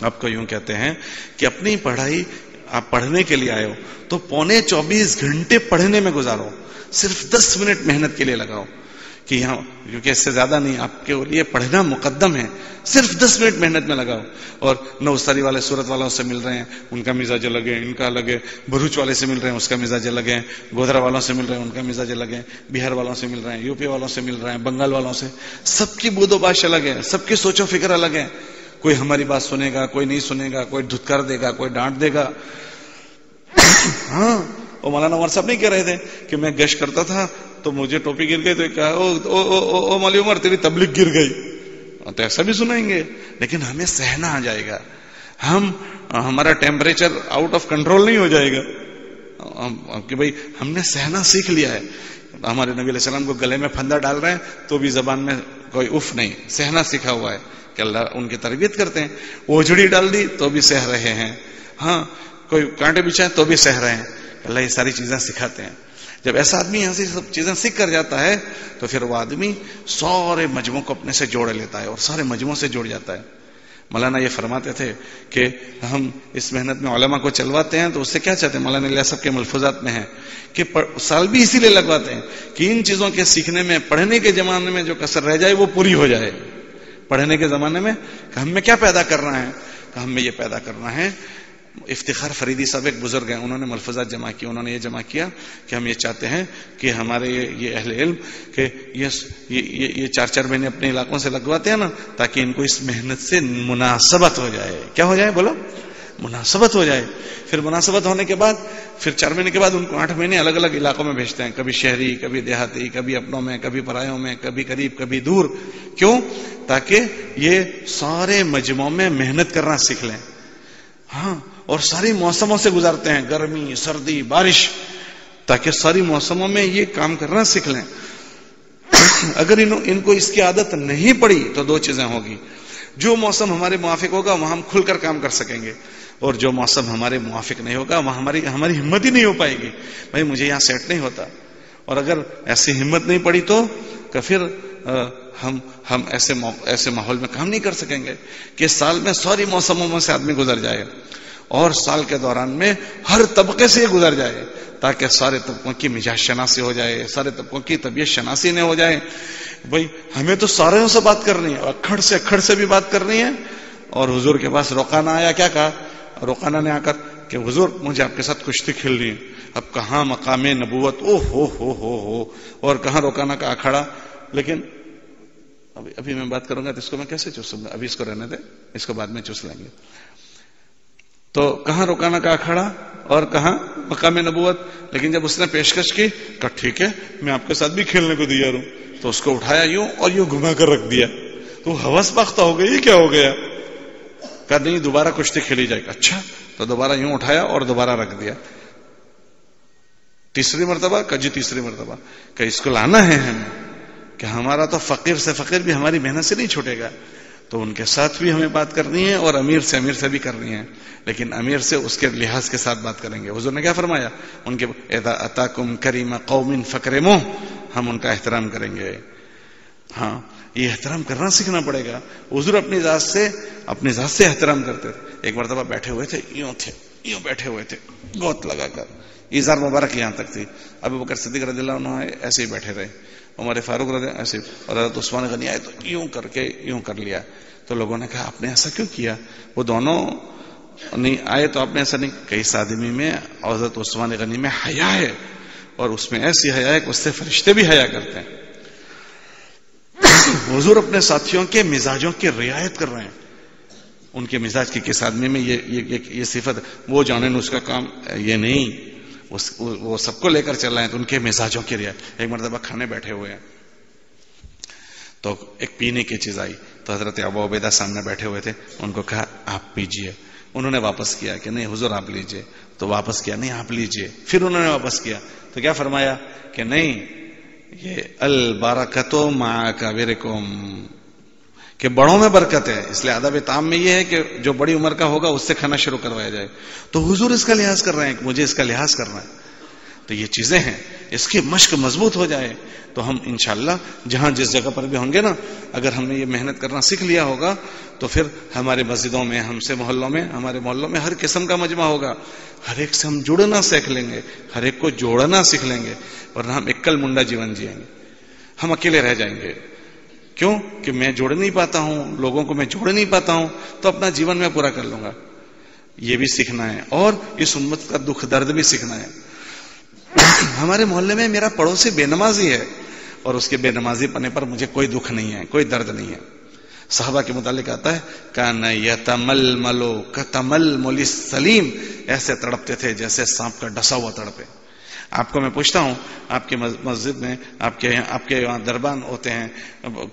آپ کو یوں کہتے ہیں کہ اپنی پڑھائی آپ پڑھنے کے لیے آئے ہو تو 24 گھنٹے پڑھنے میں گزارو, صرف 10 منٹ محنت کے لیے لگاؤ کہ یہاں, کیونکہ اس سے زیادہ نہیں, آپ کے لیے پڑھنا مقدم ہے, صرف 10 منٹ محنت میں لگاؤ. اور نوستاری والے سورت والوں سے مل رہے ہیں, ان کا مزاج الگ ہے, ان کا الگ ہے. بھروچ والے سے مل رہے ہیں, اس کا مزاج الگ ہے. گودھرا والوں سے مل رہے ہیں, ان کا مزاج الگ ہے. بہار والوں سے مل رہے ہیں, یو پی والوں سے مل رہے ہیں, بنگال والوں سے. سب کی بود و باش الگ ہے, سب کی سوچ و فکر الگ ہے. کوئی ہماری بات سنے گا, کوئی نہیں سنے گا, کوئی دھتکار دے گا, کوئی ڈانٹ دے گا. ہاں, وہ مولانا عمر صاحب نہیں کہہ رہے تھے کہ میں گشت کرتا تھا تو مجھے ٹوپی گر گئی تو کہا او مولوی عمر تیری تبلیغ گر گئی. تو ایسا بھی سنائیں گے, لیکن ہمیں سہنا آ جائے گا, ہمارا ٹیمپریچر آؤٹ آف کنٹرول نہیں ہو جائے گا کہ بھئی ہم نے سہنا سیکھ لیا ہے. ہمارے نبی علیہ السلام کو گلے میں پھندا ڈال رہے ہیں تو بھی زبان میں کوئی اف نہیں, سہنا سیکھا ہوا ہے کہ اللہ ان کی تربیت کرتے ہیں. اوجھڑی ڈال دی تو بھی سہ رہے ہیں, ہاں کوئی کانٹے بچھائے تو بھی سہ رہے ہیں. اللہ یہ ساری چیزیں سکھاتے ہیں. جب ایسا آدمی یہاں سے سب چیزیں سیکھ کر جاتا ہے تو پھر وہ آدمی سارے مجموعوں کو اپنے سے جوڑ لیتا ہے اور سارے مجموعوں سے جڑ جاتا ہے. مولانا یہ فرماتے تھے کہ ہم اس محنت میں علماء کو چلواتے ہیں تو اس سے کیا چاہتے ہیں, مولانا علیہ صاحب کے ملفوظات میں ہے کہ سال بھی اسی لیے لگواتے ہیں کہ ان چیزوں کے سیکھنے میں پڑھنے کے زمانے میں جو کسر رہ جائے وہ پوری ہو جائے. پڑھنے کے زمانے میں کہ ہم میں کیا پیدا کرنا ہے, کہ ہم میں یہ پیدا کرنا ہے. افتخار فریدی صاحب ایک بزرگ ہیں, انہوں نے ملفوظات جمع کیا, انہوں نے یہ جمع کیا کہ ہم یہ چاہتے ہیں کہ ہمارے یہ اہل علم کہ یہ 4 مہینے اپنے علاقوں سے لگواتے ہیں نا تاکہ ان کو اس محنت سے مناسبت ہو جائے. کیا ہو جائے بولو, مناسبت ہو جائے. پھر مناسبت ہونے کے بعد پھر 4 مہینے کے بعد ان کو 8 مہینے الگ الگ علاقوں میں بھیجتے ہیں, کبھی شہری, کبھی دیہاتی, کبھی اپنوں میں, کبھی پرایوں میں, کبھی قریب, کبھی دور. کیوں؟ تاکہ یہ سارے مجموعوں میں محنت کرنا سیکھ لیں. ہاں, اور ساری موسموں سے گزارتے ہیں, گرمی, سردی, بارش, تاکہ ساری موسموں میں یہ کام کرنا سیکھ لیں. اگر ان کو اس کی عادت نہیں پڑی تو 2 چیزیں ہوگی. جو موسم ہمارے موافق ہوگا وہاں ہم کھل کر کام کر سکیں گے, اور جو موسم ہمارے موافق نہیں ہوگا وہاں ہماری ہمت ہی نہیں ہو پائے گی. بھائی مجھے یہاں سیٹ نہیں ہوتا, اور اگر ایسی ہمت نہیں پڑی تو پھر ہم ایسے ماحول میں کام نہیں کر سکیں گے کہ سال میں ساری موسموں میں سے آدمی گزر جائے اور سال کے دوران میں ہر طبقے سے یہ گزر جائے تاکہ سارے طبقوں کی مزاج شناسی ہو جائے, سارے طبقوں کی طبیعت شناسی نہ ہو جائے. بھائی ہمیں تو ساروں سے بات کرنی ہے, اکھڑ سے بھی بات کرنی ہے. اور حضور کے پاس روکانہ آیا, کیا کہا روکانہ نے آ کر کہ حضور مجھے آپ کے ساتھ کشتی کھیلنی ہے. اب کہاں مقام نبوت, او ہو اور کہاں روکانہ کا اکھڑا. لیکن ابھی میں بات کروں گا تو اس کو میں کیسے چوسوں گا, ابھی اس کو رہنے دیں, اس کو بعد میں چوس لیں گے. تو کہاں روکانہ کا اکھڑا اور کہاں مقام نبوت. لیکن جب اس نے پیشکش کی کہ ٹھیک ہے میں آپ کے ساتھ بھی کھیلنے کو تیار ہوں, تو اس کو اٹھایا یوں اور یوں گھما کر رکھ دیا. تو ہوس باختہ ہو گئی, کیا ہو گیا, کہا نہیں دوبارہ کشتی کھیلی جائے گا. اچھا, تو دوبارہ یوں اٹھایا اور دوبارہ رکھ دیا. تیسری مرتبہ کہ جی تیسری مرتبہ کہ اس کو لانا ہے ہمیں, کہ ہمارا تو فقیر سے فقیر بھی ہماری محنت سے نہیں چھوٹے گا. تو ان کے ساتھ بھی ہمیں بات کرنی ہے اور امیر سے بھی کرنی ہے، لیکن امیر سے اس کے لحاظ کے ساتھ بات کریں گے۔ حضور نے کیا فرمایا؟ ان کے اذا اتاکم کریم قوم فکرموہ، ہم ان کا احترام کریں گے۔ ہاں، یہ احترام کرنا سیکھنا پڑے گا۔ حضور اپنی ذات سے احترام کرتے تھے۔ ایک مرتبہ بیٹھے ہوئے تھے، یوں بیٹھے ہوئے تھے گوت لگا کر، ایزار مبارک یہاں تک تھی۔ ابو بکر صدیق رضی اللہ عنہ آئے، ایسے ہی بیٹھے رہے، عمر فاروق رضی اللہ ایسے، اور حضرت عثمان غنی آئے تو یوں کر لیا۔ تو لوگوں نے کہا آپ نے ایسا کیوں کیا؟ وہ دونوں نہیں آئے تو آپ نے ایسا نہیں کہ اس آدمی میں حضرت عثمان غنی میں حیا ہے، اور اس میں ایسی حیا ہے کہ اس سے فرشتے بھی حیا کرتے ہیں۔ حضور اپنے ساتھیوں کے مزاجوں کی رعایت کر رہے ہیں، ان کے مزاج کی کس آدمی میں یہ صفت، وہ جانے اس کا کام یہ نہیں، وہ سب کو لے کر چل رہے ہیں، تو ان کے مزاجوں کی رعایت۔ ایک مرتبہ کھانے بیٹھے ہوئے ہیں تو ایک پینے کی چیز آئی، تو حضرت ابو عبیدہ سامنے بیٹھے ہوئے تھے، ان کو کہا آپ پیجئے۔ انہوں نے واپس کیا کہ نہیں حضور آپ لیجئے، تو واپس کیا نہیں آپ لیجئے، پھر انہوں نے واپس کیا تو کیا فرمایا کہ نہیں، یہ البرکۃ مع اکابرکم، کہ بڑوں میں برکت ہے، اس لیے ادب طعام میں یہ ہے کہ جو بڑی عمر کا ہوگا اس سے کھانا شروع کروایا جائے۔ تو حضور اس کا لحاظ کر رہے ہیں کہ مجھے اس کا لحاظ کرنا ہے۔ تو یہ چیزیں ہیں، اس کی مشق مضبوط ہو جائے تو ہم انشاءاللہ جہاں جس جگہ پر بھی ہوں گے نا، اگر ہم نے یہ محنت کرنا سیکھ لیا ہوگا تو پھر ہمارے مسجدوں میں، ہمارے محلوں میں ہر قسم کا مجمع ہوگا، ہر ایک سے ہم جڑنا سیکھ لیں گے، ہر ایک کو جوڑنا سیکھ لیں گے، ورنہ ہم اکل منڈا جیون جیئیں گے، ہم اکیلے رہ جائیں گے۔ کیوں کہ میں جوڑ نہیں پاتا ہوں، لوگوں کو میں جوڑ نہیں پاتا ہوں، تو اپنا جیون میں پورا کر لوں گا۔ یہ بھی سیکھنا ہے، اور اس امت کا دکھ درد بھی سیکھنا ہے۔ ہمارے محلے میں میرا پڑوسی بے نمازی ہے، اور اس کے بے نمازی پنے پر مجھے کوئی دکھ نہیں ہے، کوئی درد نہیں ہے۔ صحابہ کے متعلق آتا ہے کان یتململ کتململ السلیم، ایسے تڑپتے تھے جیسے سانپ کا ڈسا ہوا تڑپے۔ آپ کو میں پوچھتا ہوں، آپ کی مسجد میں آپ کے یہاں دربان ہوتے ہیں،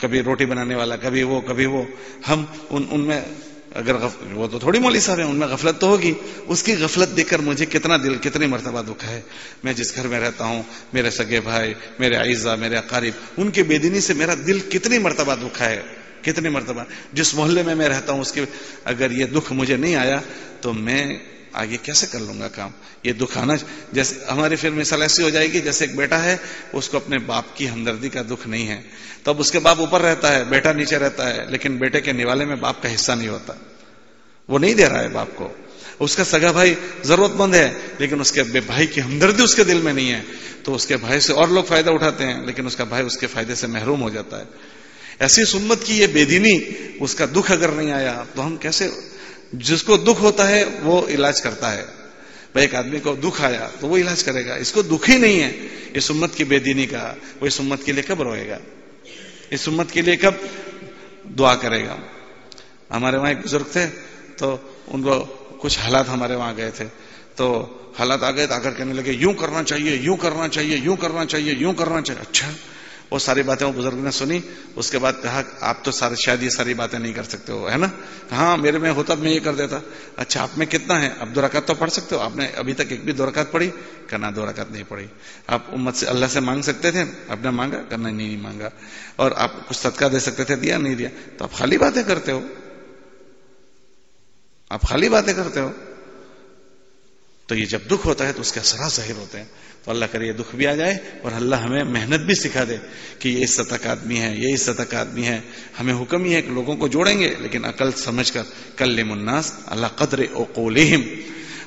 کبھی روٹی بنانے والا، کبھی وہ، ہم ان میں اگر وہ تو تھوڑی مولوی صاحب ہیں، ان میں غفلت تو ہوگی، اس کی غفلت دیکھ کر مجھے کتنی مرتبہ دکھ ہے۔ میں جس گھر میں رہتا ہوں، میرے سگے بھائی، میرے اعزا، میرے اقارب، ان کی بے دینی سے میرا دل کتنی مرتبہ دکھا ہے، کتنی مرتبہ۔ جس محلے میں رہتا ہوں اس کے اگر یہ دکھ مجھے نہیں آیا تو میں آگے کیسے کر لوں گا کام؟ یہ دکھ آنا، جیسے ہماری پھر مثال ایسی ہو جائے گی جیسے ایک بیٹا ہے، اس کو اپنے باپ کی ہمدردی کا دکھ نہیں ہے، تب اس کے باپ اوپر رہتا ہے، بیٹا نیچے رہتا ہے، لیکن بیٹے کے نوالے میں باپ کا حصہ نہیں ہوتا، وہ نہیں دے رہا ہے باپ کو۔ اس کا سگا بھائی ضرورت مند ہے، لیکن اس کے بھائی کی ہمدردی اس کے دل میں نہیں ہے، تو اس کے بھائی سے اور لوگ فائدہ اٹھاتے ہیں، لیکن اس کا بھائی اس کے فائدے سے محروم ہو جاتا ہے۔ ایسی سنت کی یہ بے دینی، اس کا دکھ اگر نہیں آیا تو ہم کیسے؟ جس کو دکھ ہوتا ہے وہ علاج کرتا ہے۔ بھائی ایک آدمی کو دکھ آیا تو وہ علاج کرے گا، اس کو دکھ ہی نہیں ہے اس امت کی بے دینی کا، وہ اس امت کے لیے کب روئے گا؟ اس امت کے لیے کب دعا کرے گا؟ ہمارے وہاں ایک بزرگ تھے، تو ان کو کچھ حالات ہمارے وہاں گئے تھے، تو حالات آ گئے تو آ کر کہنے لگے یوں کرنا چاہیے، یوں کرنا چاہیے، یوں کرنا چاہیے، یوں کرنا چاہیے۔ اچھا، وہ ساری باتیں وہ بزرگ نے سنی، اس کے بعد کہا آپ تو شاید یہ ساری باتیں نہیں کر سکتے ہو، ہے نا؟ ہاں میرے میں ہوتا میں یہ کر دیتا۔ اچھا آپ میں کتنا ہے؟ اب 2 رکعت تو پڑھ سکتے ہو، آپ نے ابھی تک ایک بھی 2 رکعت پڑھی؟ کہنا 2 رکعت نہیں پڑھی۔ آپ امت سے اللہ سے مانگ سکتے تھے، آپ نے مانگا؟ کرنا نہیں مانگا۔ اور آپ کچھ صدقہ دے سکتے تھے، دیا نہیں دیا؟ تو آپ خالی باتیں کرتے ہو، آپ خالی باتیں کرتے ہو۔ تو یہ جب دکھ ہوتا ہے تو اس کے اثرات ظاہر ہوتے ہیں۔ تو اللہ کرے یہ دکھ بھی آ جائے اور اللہ ہمیں محنت بھی سکھا دے کہ یہ عزت تک آدمی ہے، یہ عزت تک آدمی ہے۔ ہمیں حکم ہی ہے کہ لوگوں کو جوڑیں گے، لیکن عقل سمجھ کر، کلم الناس علی قدر عقولہم،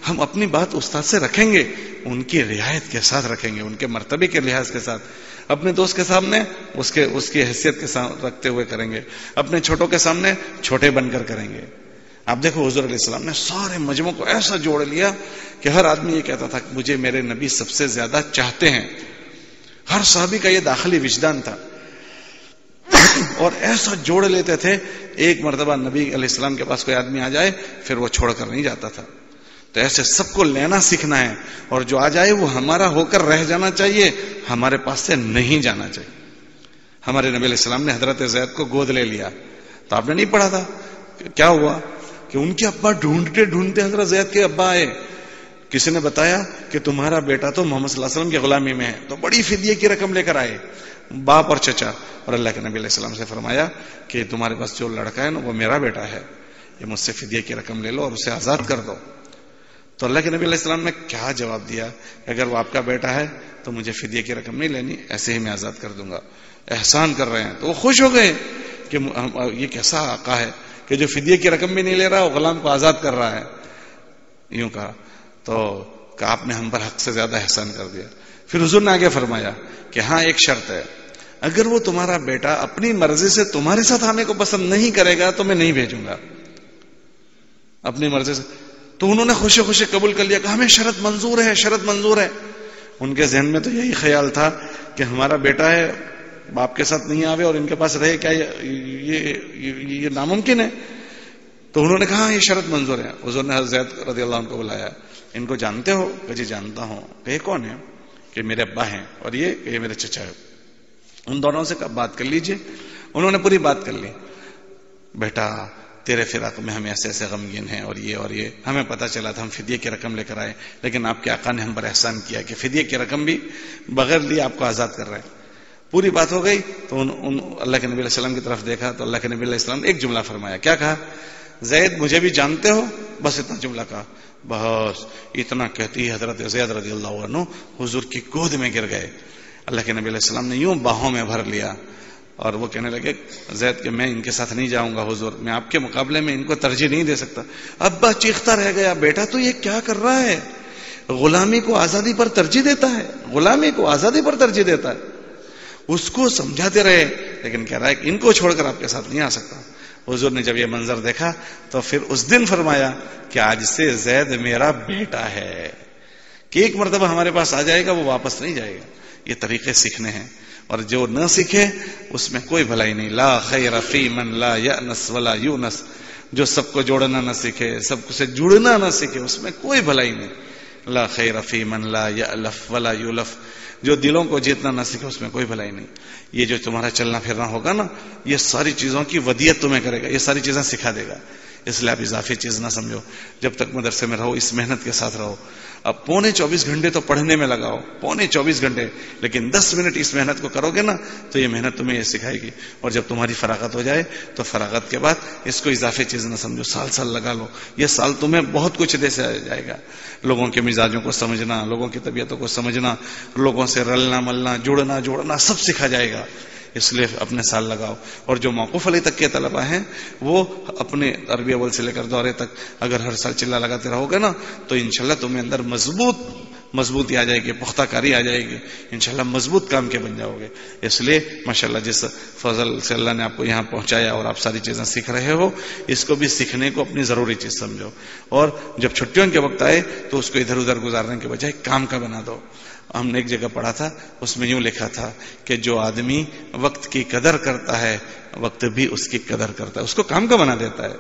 ہم اپنی بات استاد سے رکھیں گے، ان کی رعایت کے ساتھ رکھیں گے، ان کے مرتبے کے لحاظ کے ساتھ۔ اپنے دوست کے سامنے اس کی حیثیت کے ساتھ رکھتے ہوئے کریں گے، اپنے چھوٹوں کے سامنے چھوٹے بن کر کریں گے۔ آپ دیکھو حضور علیہ السلام نے سارے مجموع کو ایسا جوڑ لیا کہ ہر آدمی یہ کہتا تھا کہ مجھے میرے نبی سب سے زیادہ چاہتے ہیں۔ ہر صحابی کا یہ داخلی وجدان تھا، اور ایسا جوڑ لیتے تھے، ایک مرتبہ نبی علیہ السلام کے پاس کوئی آدمی آ جائے پھر وہ چھوڑ کر نہیں جاتا تھا۔ تو ایسے سب کو لینا سیکھنا ہے، اور جو آ جائے وہ ہمارا ہو کر رہ جانا چاہیے، ہمارے پاس سے نہیں جانا چاہیے۔ ہمارے نبی علیہ السلام نے حضرت زید کو گود لے لیا، تو آپ نے نہیں پڑھا تھا کیا ہوا کہ ان کے ابا ڈھونڈتے ڈھونڈتے حضرت زید کے ابا آئے، کسی نے بتایا کہ تمہارا بیٹا تو محمد صلی اللہ علیہ وسلم کی غلامی میں ہے، تو بڑی فدیے کی رقم لے کر آئے۔ باپ اور چچا. اور اللہ کے نبی علیہ السلام سے فرمایا کہ تمہارے پاس جو لڑکا ہے نا وہ میرا بیٹا ہے, یہ مجھ سے فدیے کی رقم لے لو اور اسے آزاد کر دو. تو اللہ کے نبی علیہ السلام نے کیا جواب دیا کہ اگر وہ آپ کا بیٹا ہے تو مجھے فدیے کی رقم نہیں لینی, ایسے ہی میں آزاد کر دوں گا. احسان کر رہے ہیں. تو وہ خوش ہو گئے کہ یہ کیسا آقا ہے کہ جو فدیے کی رقم بھی نہیں لے رہا, وہ غلام کو آزاد کر رہا ہے. یوں کہا تو کہ آپ نے ہم پر حق سے زیادہ احسان کر دیا. پھر حضور نے آگے فرمایا کہ ہاں ایک شرط ہے, اگر وہ تمہارا بیٹا اپنی مرضی سے تمہارے ساتھ آنے کو پسند نہیں کرے گا تو میں نہیں بھیجوں گا. اپنی مرضی سے. تو انہوں نے خوشی خوشی قبول کر لیا کہ ہمیں شرط منظور ہے, شرط منظور ہے. ان کے ذہن میں تو یہی خیال تھا کہ ہمارا بیٹا ہے, باپ کے ساتھ نہیں آوے اور ان کے پاس رہے, کیا یہ ناممکن ہے. تو انہوں نے کہا یہ شرط منظور ہے. حضور نے حضرت زید رضی اللہ عنہ کو بلایا. ان کو جانتے ہو؟ کہ جی جانتا ہوں. کہ یہ کون ہے؟ کہ میرے ابا ہیں. اور یہ میرے چچا ہے. ان دونوں سے بات کر لیجئے. انہوں نے پوری بات کر لی. بیٹا تیرے فراق میں ہم ایسے ایسے غمگین ہیں اور یہ ہمیں پتا چلا تھا, ہم فدیے کی رقم لے کر آئے, لیکن آپ کے آقا نے ہم پر احسان کیا کہ فدیے کی رقم بھی بغیر لیے آپ کو آزاد کر رہے ہیں. پوری بات ہو گئی. تو اللہ کے نبی علیہ السلام کی طرف دیکھا تو اللہ کے نبی علیہ السلام نے ایک جملہ فرمایا. کیا کہا؟ زید مجھے بھی جانتے ہو؟ بس اتنا جملہ کہا. بس اتنا کہتی حضرت زید رضی اللہ عنہ حضور کی گود میں گر گئے. اللہ کے نبی علیہ السلام نے یوں باہوں میں بھر لیا اور وہ کہنے لگے زید کہ میں ان کے ساتھ نہیں جاؤں گا حضور, میں آپ کے مقابلے میں ان کو ترجیح نہیں دے سکتا. ابا چیختا رہ گیا, بیٹا تو یہ کیا کر رہا ہے؟ غلامی کو آزادی پر ترجیح دیتا ہے, غلامی کو آزادی پر ترجیح دیتا ہے. اس کو سمجھاتے رہے لیکن کہہ رہا ہے کہ ان کو چھوڑ کر آپ کے ساتھ نہیں آ سکتا. حضور نے جب یہ منظر دیکھا تو پھر اس دن فرمایا کہ آج سے زید میرا بیٹا ہے, کہ ایک مرتبہ ہمارے پاس آ جائے گا وہ واپس نہیں جائے گا. یہ طریقے سیکھنے ہیں, اور جو نہ سیکھے اس میں کوئی بھلائی نہیں. لا خیر فی من لا یأنس ولا یونس, جو سب کو جوڑنا نہ سیکھے, سب سے جڑنا نہ سیکھے, اس میں کوئی بھلائی نہیں. لا خیر فی من لا یألف ولا یولف, جو دلوں کو جیتنا نہ سیکھے اس میں کوئی بھلائی نہیں. یہ جو تمہارا چلنا پھرنا ہوگا نا, یہ ساری چیزوں کی ودیت تمہیں کرے گا, یہ ساری چیزیں سکھا دے گا. اس لیے آپ اضافی چیز نہ سمجھو. جب تک مدرسے میں رہو اس محنت کے ساتھ رہو. اب 24 گھنٹے تو پڑھنے میں لگاؤ, 24 گھنٹے, لیکن 10 منٹ اس محنت کو کرو گے نا تو یہ محنت تمہیں یہ سکھائے گی. اور جب تمہاری فراغت ہو جائے تو فراغت کے بعد اس کو اضافی چیز نہ سمجھو, سال لگا لو. یہ سال تمہیں بہت کچھ دے سے جائے گا. لوگوں کے مزاجوں کو سمجھنا, لوگوں کی طبیعتوں کو سمجھنا, لوگوں سے رلنا ملنا, جوڑنا سب سکھا جائے گا. اس لیے اپنے سال لگاؤ. اور جو موقوف علی تک کے طلبہ ہیں وہ اپنے عربی اول سے لے کر دورے تک اگر ہر سال چلہ لگاتے رہو گے نا تو انشاءاللہ تمہیں اندر مضبوطی آ جائے گی, پختہ کاری آ جائے گی, انشاءاللہ مضبوط کام کے بن جاؤ گے. اس لیے ماشاءاللہ جس فضل سے اللہ نے آپ کو یہاں پہنچایا اور آپ ساری چیزیں سیکھ رہے ہو, اس کو بھی سیکھنے کو اپنی ضروری چیز سمجھو. اور جب چھٹیوں کے وقت آئے تو اس کو ادھر ادھر گزارنے کے بجائے کام کا بنا دو. ہم نے ایک جگہ پڑھا تھا, اس میں یوں لکھا تھا کہ جو آدمی وقت کی قدر کرتا ہے وقت بھی اس کی قدر کرتا ہے, اس کو کام کا بنا دیتا ہے.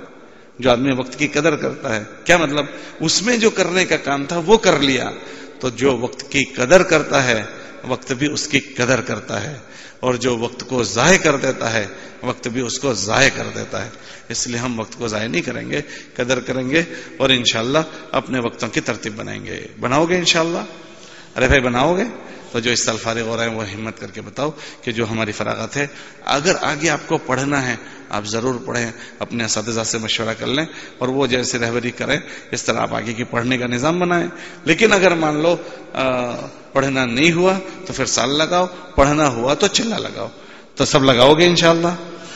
جو آدمی وقت کی قدر کرتا ہے, کیا مطلب, اس میں جو کرنے کا کام تھا وہ کر لیا. تو جو وقت کی قدر کرتا ہے وقت بھی اس کی قدر کرتا ہے, اور جو وقت کو ضائع کر دیتا ہے وقت بھی اس کو ضائع کر دیتا ہے. اس لیے ہم وقت کو ضائع نہیں کریں گے, قدر کریں گے, اور انشاءاللہ اپنے وقتوں کی ترتیب بنائیں گے. بناؤ گے انشاءاللہ؟ ارے بھائی بناؤ گے؟ تو جو اس سال فارغ ہو رہے ہیں وہ ہمت کر کے بتاؤ کہ جو ہماری فراغت ہے, اگر آگے آپ کو پڑھنا ہے آپ ضرور پڑھیں, اپنے اساتذہ سے مشورہ کر لیں اور وہ جیسے رہبری کریں اس طرح آپ آگے کی پڑھنے کا نظام بنائیں. لیکن اگر مان لو پڑھنا نہیں ہوا تو پھر سال لگاؤ, پڑھنا ہوا تو چلا لگاؤ. تو سب لگاؤ گے انشاءاللہ؟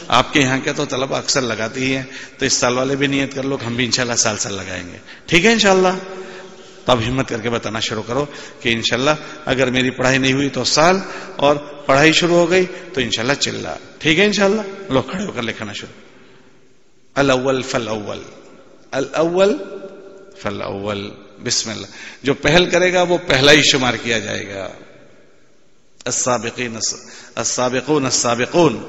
آپ کے یہاں کے تو طلبہ اکثر لگاتے ہی ہیں, تو اس سال والے بھی نیت کر لو کہ ہم بھی انشاءاللہ سال لگائیں گے. ٹھیک ہے انشاءاللہ؟ تو اب ہمت کر کے بتانا شروع کرو کہ انشاءاللہ اگر میری پڑھائی نہیں ہوئی تو سال, اور پڑھائی شروع ہو گئی تو انشاءاللہ چلا. ٹھیک ہے انشاءاللہ؟ لو کھڑے ہو کر لکھنا شروع. الاول فالاول, الاول فالاول, بسم اللہ. جو پہل کرے گا وہ پہلا ہی شمار کیا جائے گا. السابقون السابقون